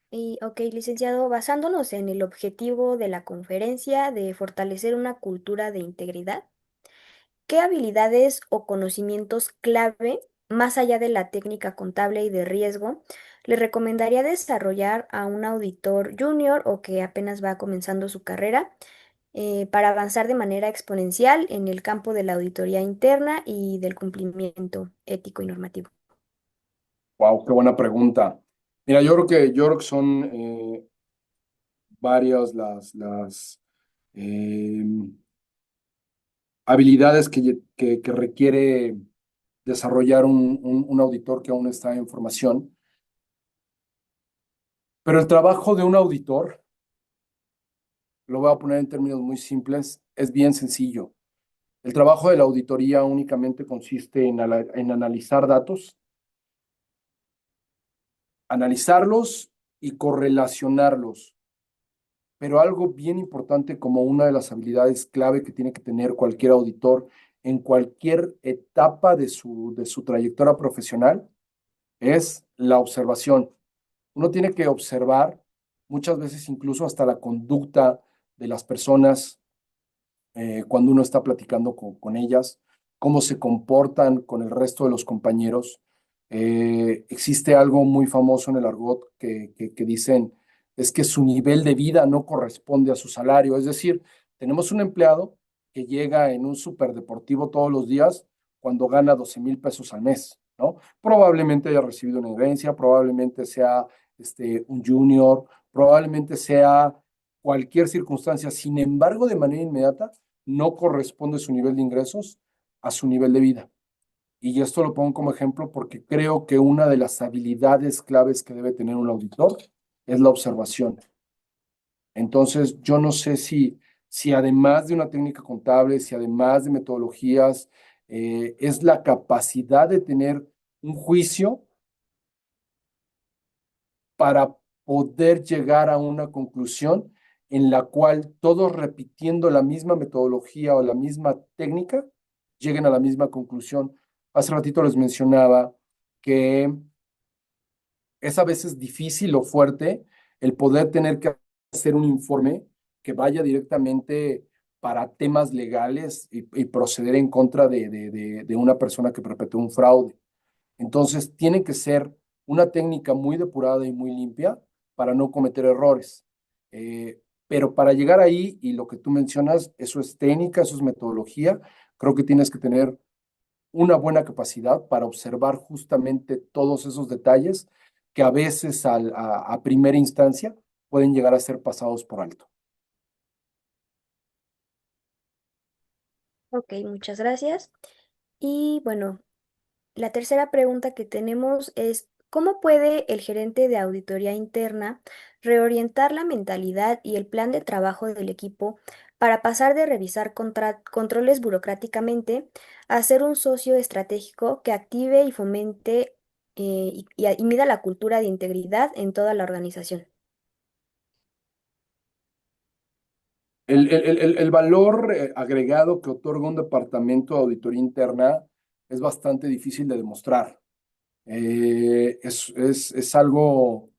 Y, ok, licenciado, basándonos en el objetivo de la conferencia de fortalecer una cultura de integridad, ¿qué habilidades o conocimientos clave, más allá de la técnica contable y de riesgo, le recomendaría desarrollar a un auditor junior o que apenas va comenzando su carrera para avanzar de manera exponencial en el campo de la auditoría interna y del cumplimiento ético y normativo? Wow, qué buena pregunta. Mira, yo creo que son varias las eh, habilidades que requiere desarrollar un auditor que aún está en formación. Pero el trabajo de un auditor, lo voy a poner en términos muy simples, es bien sencillo. El trabajo de la auditoría únicamente consiste en analizar datos, analizarlos y correlacionarlos. Pero algo bien importante como una de las habilidades clave que tiene que tener cualquier auditor en cualquier etapa de su trayectoria profesional es la observación. Uno tiene que observar muchas veces incluso hasta la conducta de las personas cuando uno está platicando con ellas, cómo se comportan con el resto de los compañeros. Existe algo muy famoso en el argot que dicen es que su nivel de vida no corresponde a su salario. Es decir, tenemos un empleado que llega en un superdeportivo todos los días cuando gana 12,000 pesos al mes, ¿no? Probablemente haya recibido una herencia, probablemente sea un junior, probablemente sea cualquier circunstancia. Sin embargo, de manera inmediata, no corresponde su nivel de ingresos a su nivel de vida. Y esto lo pongo como ejemplo porque creo que una de las habilidades claves que debe tener un auditor es la observación. Entonces, yo no sé si además de una técnica contable, si además de metodologías, es la capacidad de tener un juicio para poder llegar a una conclusión en la cual todos repitiendo la misma metodología o la misma técnica lleguen a la misma conclusión. Hace ratito les mencionaba que es a veces difícil o fuerte el poder tener que hacer un informe que vaya directamente para temas legales y proceder en contra de una persona que perpetró un fraude. Entonces, tiene que ser una técnica muy depurada y muy limpia para no cometer errores. Pero para llegar ahí, y lo que tú mencionas, eso es técnica, eso es metodología, creo que tienes que tener una buena capacidad para observar justamente todos esos detalles que a veces a primera instancia pueden llegar a ser pasados por alto. Ok, muchas gracias. Y bueno, la tercera pregunta que tenemos es, ¿cómo puede el gerente de auditoría interna reorientar la mentalidad y el plan de trabajo del equipo para pasar de revisar controles burocráticamente a ser un socio estratégico que active y fomente y mida la cultura de integridad en toda la organización? El valor agregado que otorga un departamento de auditoría interna es bastante difícil de demostrar. Es algo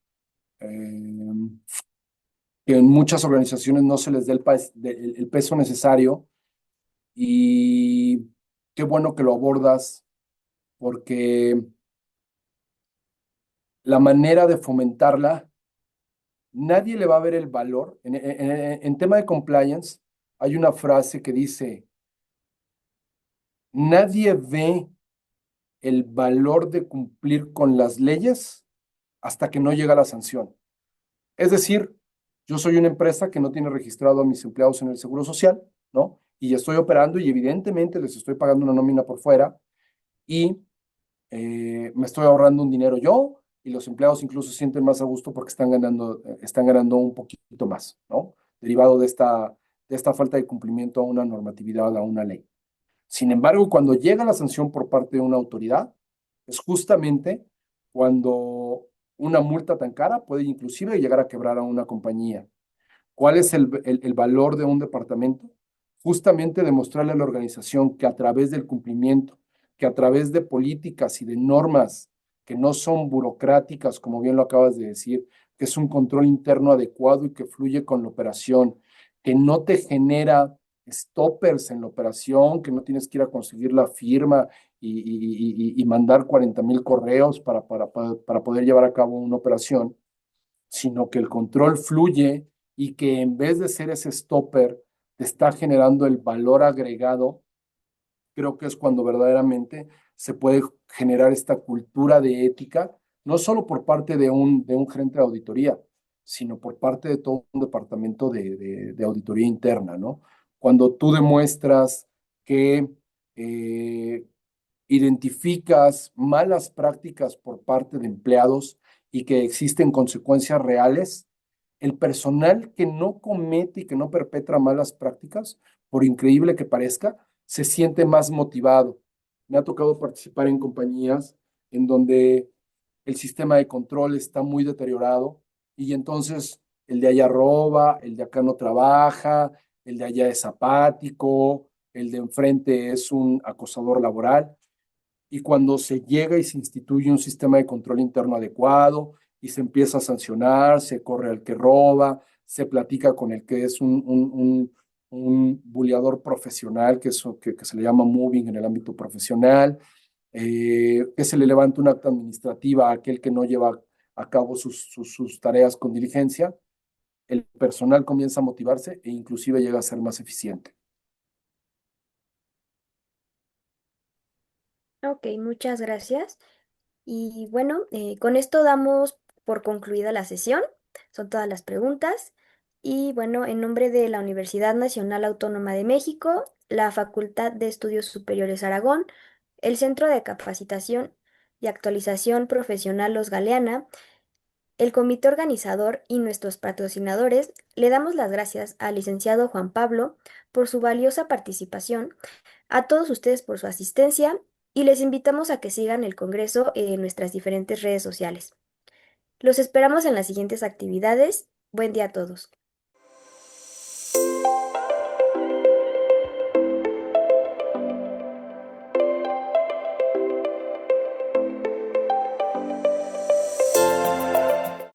eh, que en muchas organizaciones no se les dé el peso necesario y qué bueno que lo abordas porque la manera de fomentarla, nadie le va a ver el valor. En tema de compliance, hay una frase que dice, nadie ve el valor de cumplir con las leyes hasta que no llega la sanción. Es decir, yo soy una empresa que no tiene registrado a mis empleados en el Seguro Social, ¿no? Y estoy operando y evidentemente les estoy pagando una nómina por fuera y me estoy ahorrando un dinero yo y los empleados incluso se sienten más a gusto porque están ganando un poquito más, ¿no? Derivado de esta falta de cumplimiento a una normatividad, a una ley. Sin embargo, cuando llega la sanción por parte de una autoridad, es justamente cuando una multa tan cara puede inclusive llegar a quebrar a una compañía. ¿Cuál es el valor de un departamento? Justamente demostrarle a la organización que a través del cumplimiento, que a través de políticas y de normas que no son burocráticas, como bien lo acabas de decir, que es un control interno adecuado y que fluye con la operación, que no te genera stoppers en la operación, que no tienes que ir a conseguir la firma y mandar 40,000 correos para poder llevar a cabo una operación, sino que el control fluye y que en vez de ser ese stopper, te está generando el valor agregado. Creo que es cuando verdaderamente se puede generar esta cultura de ética, no solo por parte de un gerente de auditoría, sino por parte de todo un departamento de auditoría interna, ¿no? Cuando tú demuestras que eh, identificas malas prácticas por parte de empleados y que existen consecuencias reales, el personal que no comete y que no perpetra malas prácticas, por increíble que parezca, se siente más motivado. Me ha tocado participar en compañías en donde el sistema de control está muy deteriorado y entonces el de allá roba, el de acá no trabaja, el de allá es apático, el de enfrente es un acosador laboral. Y cuando se llega y se instituye un sistema de control interno adecuado y se empieza a sancionar, se corre al que roba, se platica con el que es un buleador profesional, que se le llama moving en el ámbito profesional, que se le levanta un acta administrativa a aquel que no lleva a cabo sus tareas con diligencia, el personal comienza a motivarse e inclusive llega a ser más eficiente. Ok, muchas gracias. Y bueno, con esto damos por concluida la sesión. Son todas las preguntas. Y bueno, en nombre de la Universidad Nacional Autónoma de México, la Facultad de Estudios Superiores Aragón, el Centro de Capacitación y Actualización Profesional Los Galeana, el comité organizador y nuestros patrocinadores, le damos las gracias al licenciado Juan Pablo por su valiosa participación, a todos ustedes por su asistencia y les invitamos a que sigan el Congreso en nuestras diferentes redes sociales. Los esperamos en las siguientes actividades. Buen día a todos.